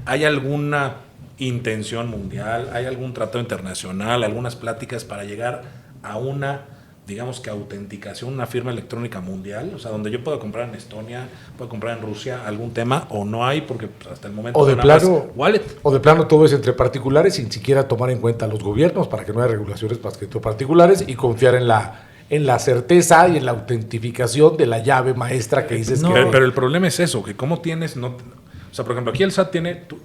Speaker 5: ¿Hay alguna intención mundial? ¿Hay algún tratado internacional? ¿Algunas pláticas para llegar a una, digamos que autenticación, una firma electrónica mundial? O sea, donde yo pueda comprar en Estonia, pueda comprar en Rusia algún tema, o no hay, porque pues, hasta el momento...
Speaker 4: O de
Speaker 5: nada más
Speaker 4: plano,
Speaker 5: wallet.
Speaker 4: o de plano todo es entre particulares sin siquiera tomar en cuenta a los gobiernos para que no haya regulaciones más que entre particulares y confiar en la certeza y en la autentificación de la llave maestra que dices
Speaker 1: No.
Speaker 4: que...
Speaker 5: Pero el problema es eso, que cómo tienes... o sea, por ejemplo, aquí el SAT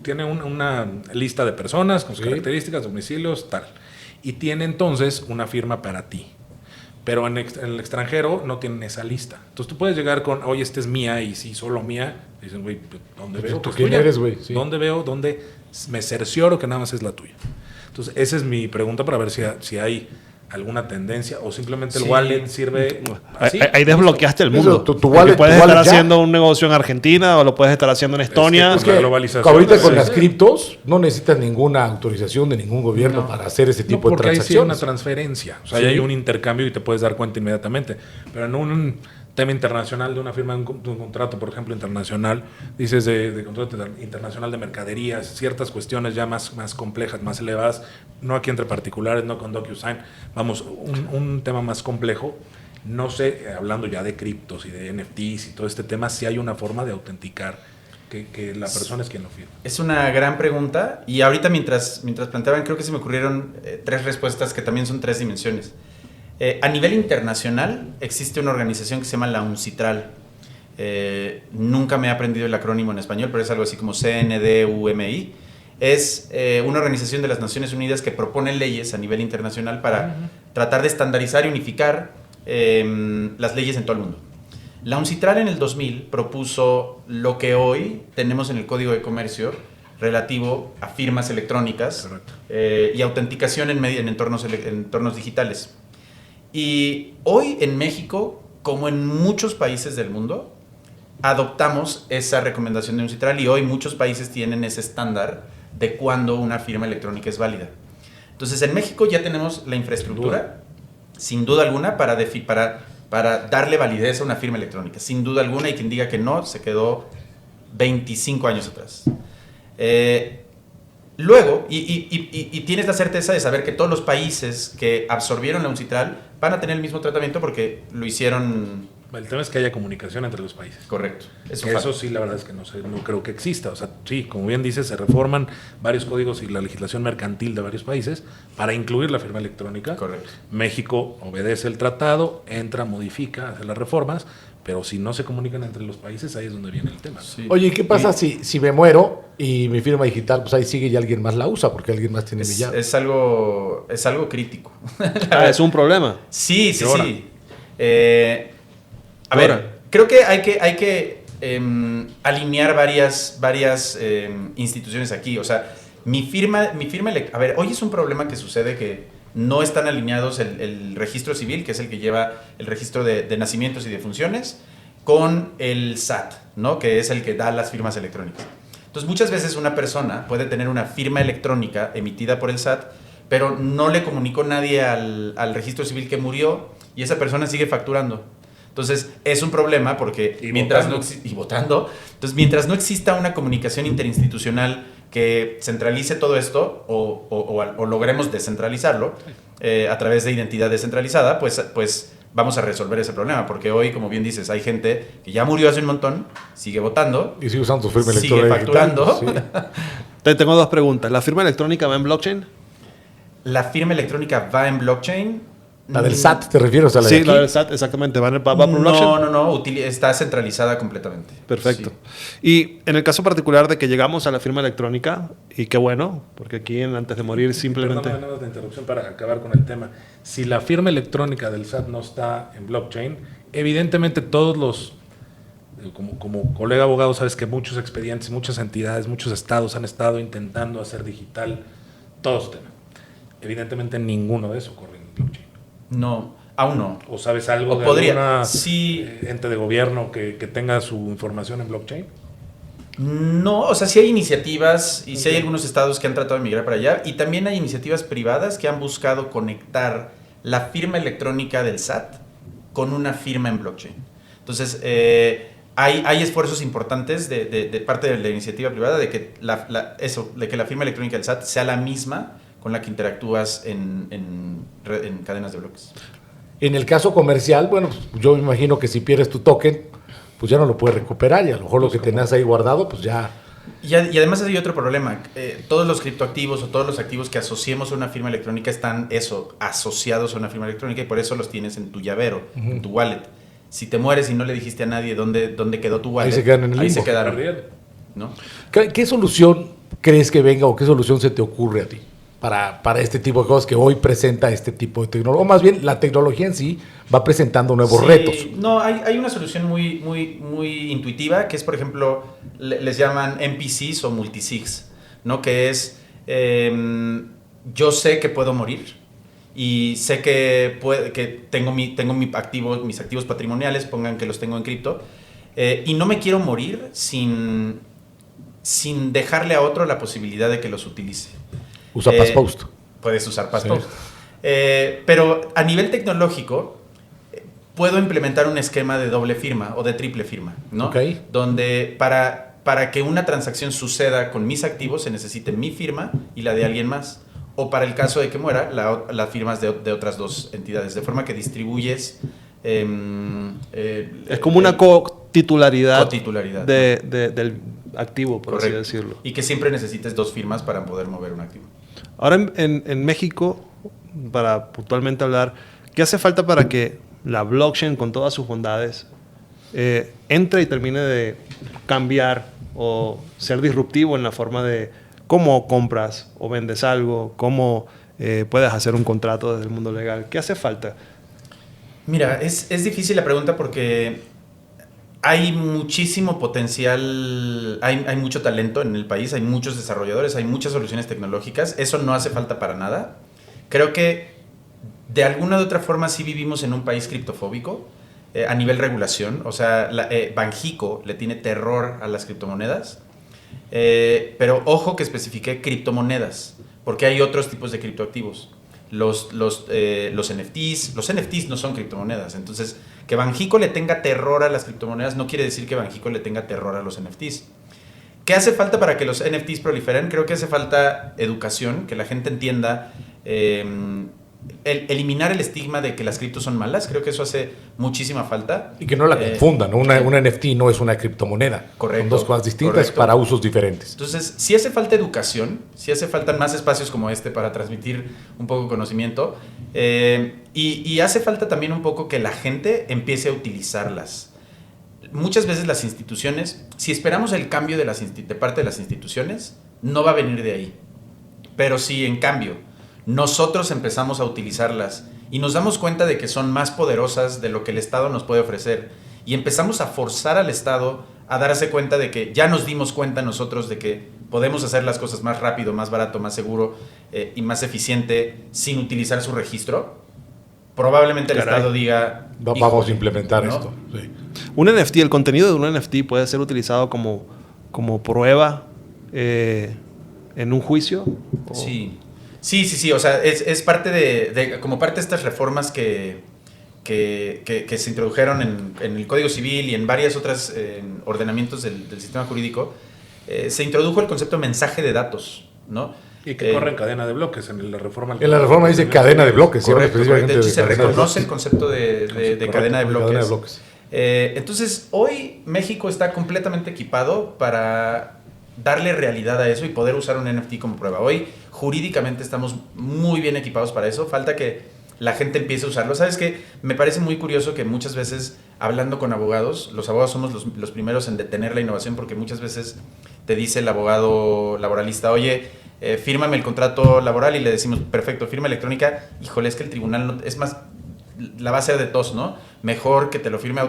Speaker 5: tiene una lista de personas con sus características, domicilios, tal. Y tiene entonces una firma para ti. Pero en el extranjero no tienen esa lista. Entonces tú puedes llegar con, oye, esta es mía, y si solo mía, dicen, güey, ¿dónde veo?
Speaker 4: ¿Tú
Speaker 5: Pues
Speaker 4: quién
Speaker 5: tuya.
Speaker 4: eres, güey? Sí.
Speaker 5: ¿Dónde veo? ¿Dónde me cercioro que nada más es la tuya? Entonces esa es mi pregunta para ver si hay alguna tendencia o simplemente el
Speaker 1: Sí.
Speaker 5: wallet sirve así.
Speaker 3: Ahí desbloqueaste el
Speaker 4: Eso,
Speaker 3: mundo.
Speaker 4: tu
Speaker 3: Porque
Speaker 4: wallet-
Speaker 3: puedes
Speaker 4: tu wallet
Speaker 3: estar
Speaker 4: ya.
Speaker 3: haciendo un negocio en Argentina o lo puedes estar haciendo en Estonia.
Speaker 5: Es que- la globalización.
Speaker 4: ahorita con
Speaker 5: Sí.
Speaker 4: las criptos no necesitas ninguna autorización de ningún gobierno para hacer ese
Speaker 5: No,
Speaker 4: tipo de
Speaker 5: porque ahí sí hay una
Speaker 4: transacciones.
Speaker 5: transferencia. O sea,
Speaker 4: Sí.
Speaker 5: ahí hay un intercambio y te puedes dar cuenta inmediatamente. Pero en un tema internacional de una firma de un contrato, por ejemplo, internacional, dices de contrato internacional de mercaderías, ciertas cuestiones ya más complejas, más elevadas, no aquí entre particulares, no con DocuSign, vamos, un tema más complejo. No sé, hablando ya de criptos y de NFTs y todo este tema, si hay una forma de autenticar que la persona es quien lo firma.
Speaker 1: Es una gran pregunta y ahorita mientras planteaban creo que se me ocurrieron tres respuestas que también son tres dimensiones. A nivel internacional existe una organización que se llama la UNCITRAL. Nunca me he aprendido el acrónimo en español, pero es algo así como CNDUMI. Es una organización de las Naciones Unidas que propone leyes a nivel internacional para tratar de estandarizar y unificar las leyes en todo el mundo. La UNCITRAL en el 2000 propuso lo que hoy tenemos en el Código de Comercio relativo a firmas electrónicas y autenticación en entornos digitales. Y hoy en México, como en muchos países del mundo, adoptamos esa recomendación de UNCITRAL y hoy muchos países tienen ese estándar de cuándo una firma electrónica es válida. Entonces, en México ya tenemos la infraestructura, sin duda alguna, para darle validez a una firma electrónica. Sin duda alguna, y quien diga que no, se quedó 25 años atrás. Luego, y tienes la certeza de saber que todos los países que absorbieron la UNCITRAL van a tener el mismo tratamiento porque lo hicieron
Speaker 5: El tema es que haya comunicación entre los países.
Speaker 1: correcto.
Speaker 5: Eso sí, la verdad es que no creo que exista. O sea, sí, como bien dices, se reforman varios códigos y la legislación mercantil de varios países para incluir la firma electrónica.
Speaker 1: Correcto.
Speaker 5: México obedece el tratado, entra, modifica, hace las reformas, pero si no se comunican entre los países, ahí es donde viene el tema.
Speaker 1: Sí.
Speaker 4: Oye, ¿y qué pasa si me muero y mi firma digital, pues ahí sigue y alguien más la usa porque alguien más tiene mi llave?
Speaker 1: Es algo crítico.
Speaker 3: Es un problema.
Speaker 1: Sí, sí,
Speaker 5: Llora.
Speaker 1: sí. A ver, creo que hay que alinear varias instituciones aquí. O sea, a ver, hoy es un problema que sucede que no están alineados el registro civil, que es el que lleva el registro de nacimientos y de funciones, con el SAT, ¿no? Que es el que da las firmas electrónicas. Entonces, muchas veces una persona puede tener una firma electrónica emitida por el SAT, pero no le comunicó nadie al registro civil que murió y esa persona sigue facturando. Entonces, es un problema porque votando. Entonces, mientras no exista una comunicación interinstitucional que centralice todo esto o logremos descentralizarlo a través de identidad descentralizada, pues vamos a resolver ese problema. Porque hoy, como bien dices, hay gente que ya murió hace un montón, sigue votando,
Speaker 4: Y sigue usando su firma
Speaker 1: sigue
Speaker 4: electrónica.
Speaker 1: facturando.
Speaker 4: Sí.
Speaker 3: Tengo dos preguntas. ¿La firma electrónica va en blockchain?
Speaker 1: La firma electrónica va en blockchain.
Speaker 4: ¿La del SAT te refieres a la de
Speaker 3: Sí,
Speaker 4: aquí?
Speaker 3: la del SAT, exactamente. ¿Va por blockchain?
Speaker 1: No, está centralizada completamente.
Speaker 3: Perfecto.
Speaker 1: Sí.
Speaker 3: Y en el caso particular de que llegamos a la firma electrónica, y qué bueno, porque aquí antes de morir simplemente...
Speaker 5: Perdóname nada más la interrupción para acabar con el tema. Si la firma electrónica del SAT no está en blockchain, evidentemente todos los... Como colega abogado, sabes que muchos expedientes, muchas entidades, muchos estados han estado intentando hacer digital todo este tema. evidentemente ninguno de eso corre en blockchain.
Speaker 1: No, aún no.
Speaker 5: ¿O sabes algo
Speaker 1: O
Speaker 5: de
Speaker 1: podría,
Speaker 5: alguna
Speaker 1: sí.
Speaker 5: ente de gobierno que tenga su información en blockchain?
Speaker 1: No, o sea, sí hay iniciativas y sí hay algunos estados que han tratado de migrar para allá y también hay iniciativas privadas que han buscado conectar la firma electrónica del SAT con una firma en blockchain. Entonces, hay esfuerzos importantes de parte de la iniciativa privada de que de que la firma electrónica del SAT sea la misma con la que interactúas en cadenas de bloques.
Speaker 4: En el caso comercial, bueno, pues, yo me imagino que si pierdes tu token, pues ya no lo puedes recuperar y a lo mejor lo que tenías ahí guardado, pues ya...
Speaker 1: Y además hay otro problema. Todos los criptoactivos o todos los activos que asociemos a una firma electrónica están asociados a una firma electrónica y por eso los tienes en tu llavero, en tu wallet. Si te mueres y no le dijiste a nadie dónde quedó tu wallet,
Speaker 4: Ahí se quedan en el
Speaker 1: ahí
Speaker 4: limbo.
Speaker 1: se quedaron, ¿no?
Speaker 4: ¿Qué solución crees que venga o qué solución se te ocurre a ti para este tipo de cosas que hoy presenta este tipo de tecnología? O más bien, la tecnología en sí va presentando nuevos retos.
Speaker 1: No, hay una solución muy intuitiva que es, por ejemplo, les llaman MPCs o multisigs, ¿no? Que es, yo sé que puedo morir y sé que tengo mis activos patrimoniales, pongan que los tengo en cripto, y no me quiero morir sin dejarle a otro la posibilidad de que los utilice.
Speaker 4: Usa Passpost.
Speaker 1: Puedes usar Passpost. Pero a nivel tecnológico, puedo implementar un esquema de doble firma o de triple firma, ¿no?
Speaker 4: Okay.
Speaker 1: Donde para que una transacción suceda con mis activos se necesite mi firma y la de alguien más. O para el caso de que muera, las firmas de otras dos entidades. De forma que distribuyes...
Speaker 3: es como una cotitularidad
Speaker 1: cotitularidad,
Speaker 3: del activo, por
Speaker 1: correcto,
Speaker 3: así decirlo.
Speaker 1: Y que siempre necesites dos firmas para poder mover un activo.
Speaker 3: Ahora en México, para puntualmente hablar, ¿qué hace falta para que la blockchain con todas sus bondades entre y termine de cambiar o ser disruptivo en la forma de cómo compras o vendes algo, cómo puedes hacer un contrato desde el mundo legal? ¿Qué hace falta?
Speaker 1: Mira, es difícil la pregunta porque hay muchísimo potencial, hay mucho talento en el país, hay muchos desarrolladores, hay muchas soluciones tecnológicas. Eso no hace falta para nada. Creo que de alguna u otra forma sí vivimos en un país criptofóbico a nivel regulación. O sea, Banxico le tiene terror a las criptomonedas. Pero ojo que especifiqué criptomonedas, porque hay otros tipos de criptoactivos. Los NFTs, los NFTs no son criptomonedas. Entonces, que Banxico le tenga terror a las criptomonedas no quiere decir que Banxico le tenga terror a los NFTs. ¿Qué hace falta para que los NFTs proliferen? Creo que hace falta educación, que la gente entienda, eliminar el estigma de que las criptos son malas. Creo que eso hace muchísima falta.
Speaker 4: Y que no la confundan, ¿no? Una NFT no es una criptomoneda.
Speaker 1: Correcto.
Speaker 4: Son dos cosas distintas
Speaker 1: Correcto.
Speaker 4: para usos diferentes.
Speaker 1: Entonces, sí hace falta educación, sí hace falta más espacios como este para transmitir un poco de conocimiento, y hace falta también un poco que la gente empiece a utilizarlas. Muchas veces las instituciones, si esperamos el cambio de parte de las instituciones, no va a venir de ahí. Pero si en cambio nosotros empezamos a utilizarlas y nos damos cuenta de que son más poderosas de lo que el Estado nos puede ofrecer y empezamos a forzar al Estado a darse cuenta de que ya nos dimos cuenta nosotros de que podemos hacer las cosas más rápido, más barato, más seguro y más eficiente sin utilizar su registro, probablemente el Estado diga...
Speaker 4: Vamos a implementar, ¿no?, esto. Sí.
Speaker 3: Un NFT, el contenido de un NFT puede ser utilizado como prueba en un juicio.
Speaker 1: Sí. Sí. O sea, es parte como parte de estas reformas que se introdujeron en el Código Civil y en varias otras ordenamientos del sistema jurídico. Se introdujo el concepto de mensaje de datos, ¿no?
Speaker 5: Y que corre en cadena de bloques en la reforma.
Speaker 4: En la reforma dice cadena de bloques.
Speaker 1: Correcto. De hecho, se reconoce
Speaker 4: bloques.
Speaker 1: el concepto de cadena de bloques.
Speaker 4: Cadena de bloques.
Speaker 1: Entonces, hoy México está completamente equipado para darle realidad a eso y poder usar un NFT como prueba. Hoy, jurídicamente, estamos muy bien equipados para eso. Falta que la gente empiece a usarlo. ¿Sabes qué? Me parece muy curioso que muchas veces, hablando con abogados, los abogados somos los primeros en detener la innovación, porque muchas veces te dice el abogado laboralista, oye, fírmame el contrato laboral, y le decimos, perfecto, firma electrónica. Híjole, es que el tribunal no, es más, la va a hacer de tos, ¿no? Mejor que te lo firme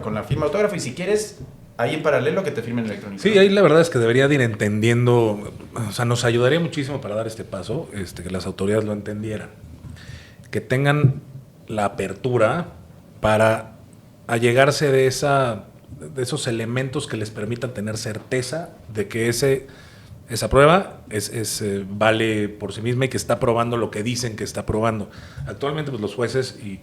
Speaker 1: con la firma autógrafo, y si quieres, Ahí en paralelo que te firmen electrónico.
Speaker 5: Sí, ahí la verdad es que debería de ir entendiendo, o sea, nos ayudaría muchísimo para dar este paso, que las autoridades lo entendieran, que tengan la apertura para allegarse de esos elementos que les permitan tener certeza de que esa prueba vale por sí misma y que está probando lo que dicen que está probando. Actualmente, pues los jueces y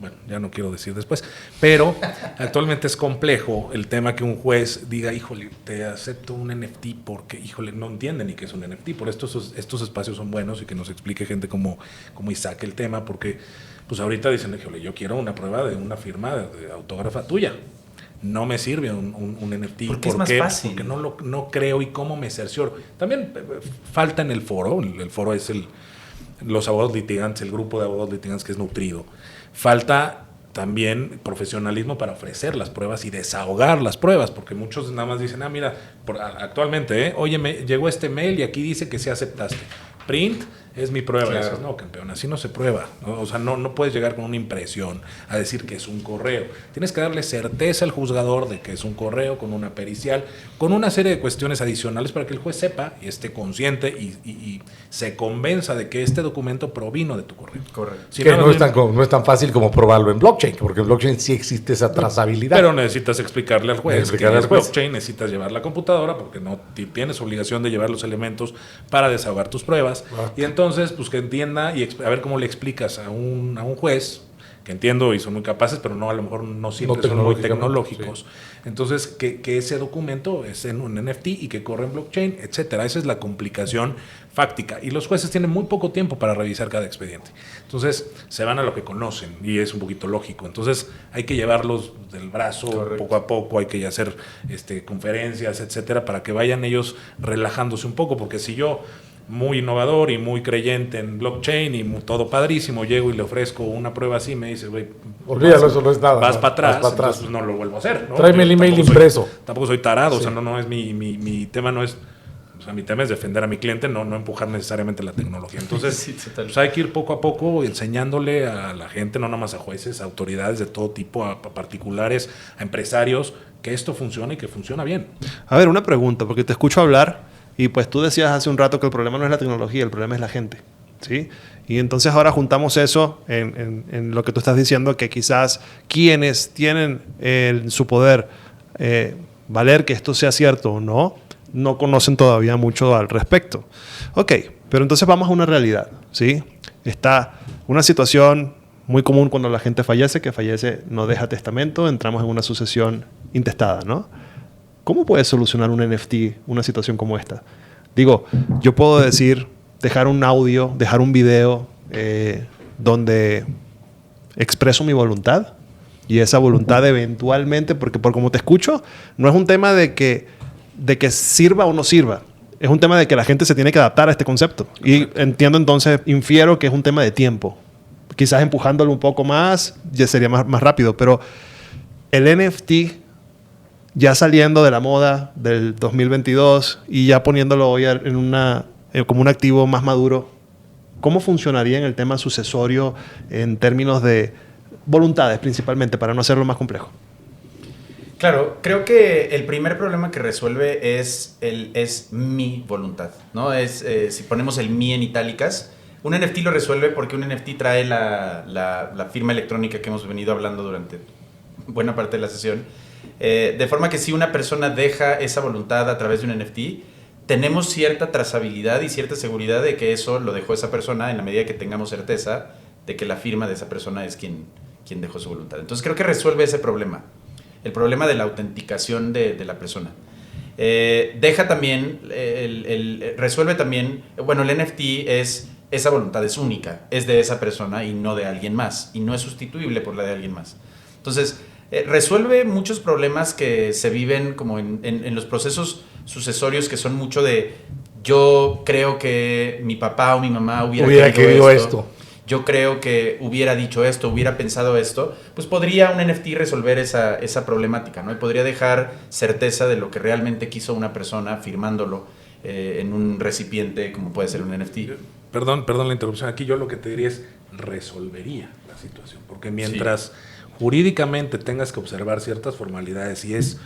Speaker 5: bueno, ya no quiero decir después, pero actualmente es complejo el tema que un juez diga, híjole, te acepto un NFT porque, híjole, no entienden ni qué es un NFT. Por estos espacios son buenos y que nos explique gente como Isaac el tema, porque pues ahorita dicen, híjole, yo quiero una prueba de una firma de autógrafa tuya. No me sirve un NFT.
Speaker 1: ¿Por qué es más fácil?
Speaker 5: Porque no creo y cómo me cercioro. También falta en el foro es los abogados litigantes, el grupo de abogados litigantes que es nutrido. Falta también profesionalismo para ofrecer las pruebas y desahogar las pruebas, porque muchos nada más dicen, mira, actualmente, oye, me llegó este mail y aquí dice que sí aceptaste. Print es mi prueba.
Speaker 1: Claro.
Speaker 5: Y dices, no, campeón, así no se prueba, ¿no? O sea, no puedes llegar con una impresión a decir que es un correo. Tienes que darle certeza al juzgador de que es un correo con una pericial, con una serie de cuestiones adicionales para que el juez sepa y esté consciente y se convenza de que este documento provino de tu correo.
Speaker 1: Correcto.
Speaker 5: Si
Speaker 4: que
Speaker 5: no,
Speaker 4: no es tan fácil como probarlo en blockchain, porque en blockchain sí existe esa trazabilidad.
Speaker 5: Pero necesitas explicarle al juez
Speaker 4: Explicarle
Speaker 5: que
Speaker 4: al
Speaker 5: es
Speaker 4: juez.
Speaker 5: blockchain, necesitas llevar la computadora porque no tienes obligación de llevar los elementos para desahogar tus pruebas. Y entonces, pues que entienda y a ver cómo le explicas a un juez, que entiendo y son muy capaces, pero a lo mejor no siempre son muy tecnológicos. Sí. Entonces, que ese documento es en un NFT y que corre en blockchain, etcétera. Esa es la complicación fáctica. Y los jueces tienen muy poco tiempo para revisar cada expediente. Entonces, se van a lo que conocen y es un poquito lógico. Entonces, hay que llevarlos del brazo. Correcto. Poco a poco, hay que hacer conferencias, etcétera, para que vayan ellos relajándose un poco, porque si yo, muy innovador y muy creyente en blockchain y todo padrísimo, llego y le ofrezco una prueba así, me dice, güey,
Speaker 4: olvídalo, eso no es nada.
Speaker 5: Vas para atrás, entonces pues, no lo vuelvo a hacer, ¿no?
Speaker 4: Tráeme el email impreso.
Speaker 5: Tampoco soy tarado, sí. O sea, no es mi tema, no es, o sea, mi tema es defender a mi cliente, no empujar necesariamente la tecnología. Entonces, sí, pues hay que ir poco a poco enseñándole a la gente, no nada más a jueces, a autoridades de todo tipo, a particulares, a empresarios, que esto funciona y que funciona bien.
Speaker 3: A ver, una pregunta, porque te escucho hablar. Y pues tú decías hace un rato que el problema no es la tecnología, el problema es la gente, ¿sí? Y entonces ahora juntamos eso en lo que tú estás diciendo, que quizás quienes tienen en su poder valer que esto sea cierto o no conocen todavía mucho al respecto. Ok, pero entonces vamos a una realidad, ¿sí? Está una situación muy común cuando la gente fallece, que fallece no deja testamento, entramos en una sucesión intestada, ¿no? ¿Cómo puedes solucionar un NFT, una situación como esta? Digo, yo puedo decir, dejar un audio, dejar un video donde expreso mi voluntad y esa voluntad eventualmente, porque por como te escucho, no es un tema de que sirva o no sirva. Es un tema de que la gente se tiene que adaptar a este concepto. Y entiendo entonces, infiero que es un tema de tiempo. Quizás empujándolo un poco más ya sería más rápido, pero el NFT ya saliendo de la moda del 2022 y ya poniéndolo hoy como un activo más maduro, ¿cómo funcionaría en el tema sucesorio en términos de voluntades principalmente, para no hacerlo más complejo?
Speaker 1: Claro, creo que el primer problema que resuelve es mi voluntad, ¿no? Si ponemos el mi en itálicas, un NFT lo resuelve porque un NFT trae la firma electrónica que hemos venido hablando durante buena parte de la sesión. De forma que si una persona deja esa voluntad a través de un NFT, tenemos cierta trazabilidad y cierta seguridad de que eso lo dejó esa persona en la medida que tengamos certeza de que la firma de esa persona es quien dejó su voluntad. Entonces creo que resuelve ese problema, el problema de la autenticación de la persona. Deja también, resuelve también, bueno, el NFT esa voluntad es única, es de esa persona y no de alguien más, y no es sustituible por la de alguien más. Entonces, resuelve muchos problemas que se viven como en los procesos sucesorios, que son mucho de yo creo que mi papá o mi mamá hubiera querido esto. Yo creo que hubiera dicho esto, hubiera pensado esto. Pues podría un NFT resolver esa problemática, ¿no? Y podría dejar certeza de lo que realmente quiso una persona firmándolo en un recipiente como puede ser un NFT.
Speaker 5: Perdón la interrupción. Aquí yo lo que te diría es resolvería la situación. Porque mientras jurídicamente tengas que observar ciertas formalidades y es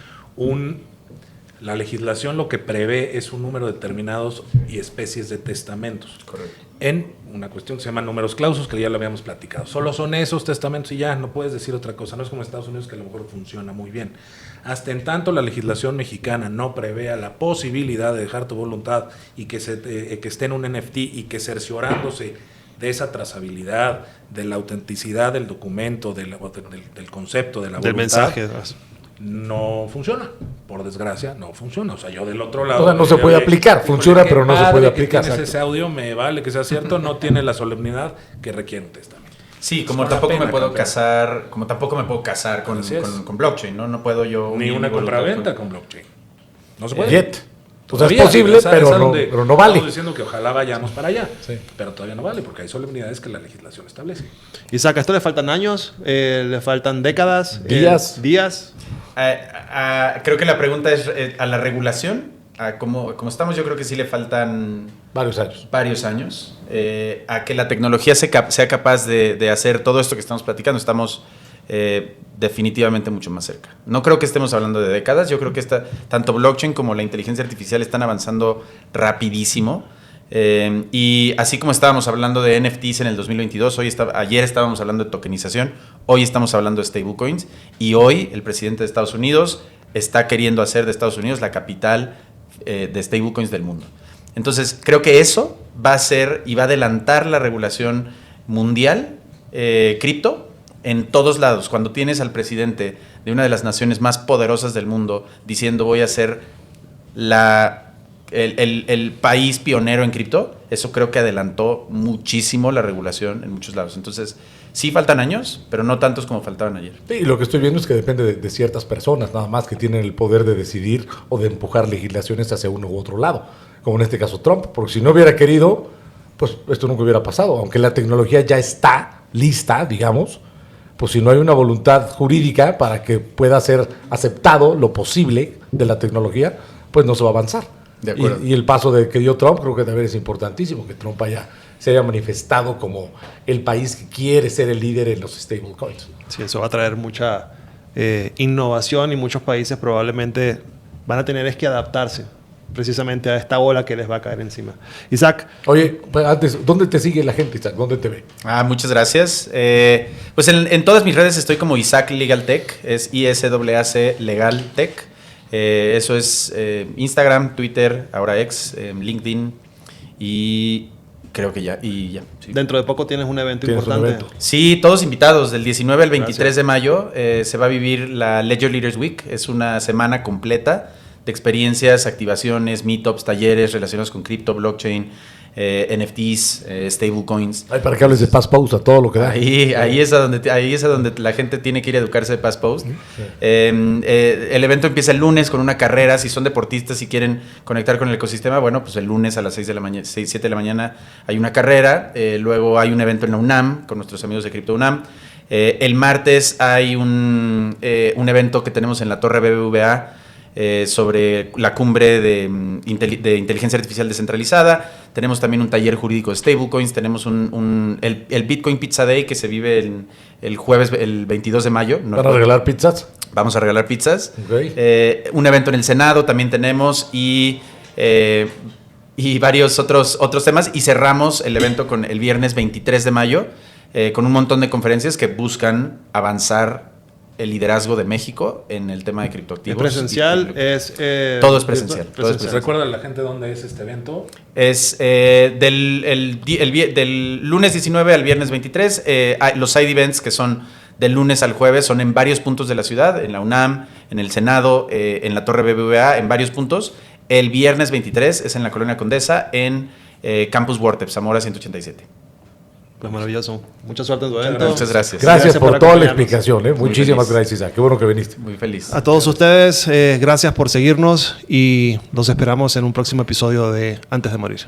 Speaker 5: la legislación lo que prevé es un número determinados y especies de testamentos.
Speaker 1: Correcto.
Speaker 5: En una cuestión que se llama números clausus, que ya lo habíamos platicado. Solo son esos testamentos y ya, no puedes decir otra cosa. No es como Estados Unidos, que a lo mejor funciona muy bien. Hasta en tanto la legislación mexicana no prevea la posibilidad de dejar tu voluntad y que esté en un NFT y que cerciorándose de esa trazabilidad, de la autenticidad del documento, del concepto, de la
Speaker 3: Del
Speaker 5: voluntad,
Speaker 3: mensaje.
Speaker 5: no funciona. Por desgracia, no funciona. O sea, yo del otro lado...
Speaker 4: O sea, no se puede aplicar. Funciona, pero no se puede aplicar.
Speaker 5: Tienes ese audio, me vale que sea cierto, no tiene la solemnidad que requiere un testamento.
Speaker 1: Sí, como
Speaker 5: Es una
Speaker 1: tampoco
Speaker 5: pena,
Speaker 1: me puedo
Speaker 5: campeón.
Speaker 1: casar con
Speaker 5: Así es.
Speaker 1: blockchain, ¿no? No puedo yo...
Speaker 5: Ni
Speaker 1: unir
Speaker 5: una
Speaker 1: mi voluntad
Speaker 5: compraventa con blockchain. No se puede.
Speaker 4: Yet. O sea, es
Speaker 5: Todavía,
Speaker 4: posible,
Speaker 5: es a
Speaker 4: pero
Speaker 5: donde
Speaker 4: no vale.
Speaker 5: Estamos diciendo que ojalá vayamos para allá,
Speaker 4: Sí.
Speaker 5: pero todavía no vale porque hay solemnidades que la legislación establece.
Speaker 3: Isaac, ¿a esto le faltan años? ¿Le faltan décadas?
Speaker 4: Días.
Speaker 3: ¿Días?
Speaker 1: Creo que la pregunta es a la regulación. Como estamos, yo creo que sí le faltan
Speaker 4: Varios años.
Speaker 1: a que la tecnología sea capaz de hacer todo esto que estamos platicando. Estamos definitivamente mucho más cerca. No creo que estemos hablando de décadas. Yo creo que tanto blockchain como la inteligencia artificial están avanzando rapidísimo. Y así como estábamos hablando de NFTs en el 2022, ayer estábamos hablando de tokenización, hoy estamos hablando de stablecoins, y hoy el presidente de Estados Unidos está queriendo hacer de Estados Unidos la capital de stablecoins del mundo. Entonces, creo que eso va a ser y va a adelantar la regulación mundial cripto en todos lados. Cuando tienes al presidente de una de las naciones más poderosas del mundo diciendo voy a ser el país pionero en cripto, eso creo que adelantó muchísimo la regulación en muchos lados. Entonces, sí faltan años, pero no tantos como faltaban ayer.
Speaker 4: Y lo que estoy viendo es que depende de ciertas personas, nada más, que tienen el poder de decidir o de empujar legislaciones hacia uno u otro lado, como en este caso Trump, porque si no hubiera querido, pues esto nunca hubiera pasado, aunque la tecnología ya está lista, digamos, pues si no hay una voluntad jurídica para que pueda ser aceptado lo posible de la tecnología, pues no se va a avanzar.
Speaker 1: De acuerdo.
Speaker 4: Y el paso que dio Trump creo que también es importantísimo, que Trump se haya manifestado como el país que quiere ser el líder en los stablecoins.
Speaker 3: Sí, eso va a traer mucha innovación y muchos países probablemente van a tener que adaptarse precisamente a esta ola que les va a caer encima. Isaac.
Speaker 4: Oye, pues antes, ¿dónde te sigue la gente, Isaac? ¿Dónde te ve?
Speaker 1: Muchas gracias. Pues en todas mis redes estoy como Isaac Legal Tech, es ISAAC Legal Tech. Eso es Instagram, Twitter, ahora X, LinkedIn y creo que ya. Sí.
Speaker 3: Dentro de poco tienes un evento
Speaker 4: Tienes un
Speaker 3: importante.
Speaker 4: evento.
Speaker 1: Sí, todos invitados. Del 19 al 23
Speaker 3: Gracias.
Speaker 1: de mayo se va a vivir la Ledger Leaders Week. Es una semana completa de experiencias, activaciones, meetups, talleres relacionados con cripto, blockchain, NFTs, stablecoins.
Speaker 4: Ay, para que hables de Pass Post a todo lo que da.
Speaker 1: Ahí es a donde la gente tiene que ir a educarse de Pass Post. El evento empieza el lunes con una carrera. Si son deportistas y quieren conectar con el ecosistema, bueno, pues el lunes a las 7 de la mañana hay una carrera. Luego hay un evento en la UNAM con nuestros amigos de Crypto UNAM. El martes hay un evento que tenemos en la Torre BBVA sobre la cumbre de inteligencia artificial descentralizada. Tenemos también un taller jurídico de stablecoins. Tenemos el Bitcoin Pizza Day que se vive el jueves, el 22 de mayo.
Speaker 4: ¿Van a regalar pizzas?
Speaker 1: Vamos a regalar pizzas.
Speaker 4: Okay.
Speaker 1: Un evento en el Senado también tenemos y varios otros temas. Y cerramos el evento con el viernes 23 de mayo con un montón de conferencias que buscan avanzar el liderazgo de México en el tema de criptoactivos.
Speaker 3: ¿Es presencial?
Speaker 1: Todo es presencial. Todo es presencial.
Speaker 5: ¿Recuerda a la gente dónde es este evento?
Speaker 1: Es del lunes 19 al viernes 23. Los side events, que son del lunes al jueves, son en varios puntos de la ciudad, en la UNAM, en el Senado, en la Torre BBVA, en varios puntos. El viernes 23 es en la Colonia Condesa, en Campus Wortep, Zamora 187.
Speaker 3: Pues maravilloso. Mucha suerte en tu evento.
Speaker 1: Muchas gracias.
Speaker 4: Gracias por toda la
Speaker 3: acompañarnos.
Speaker 4: explicación. Muchísimas
Speaker 1: feliz.
Speaker 4: gracias, Isaac. Qué bueno que viniste.
Speaker 1: Muy feliz.
Speaker 3: A todos ustedes, gracias por seguirnos y los esperamos en un próximo episodio de Antes de Morir.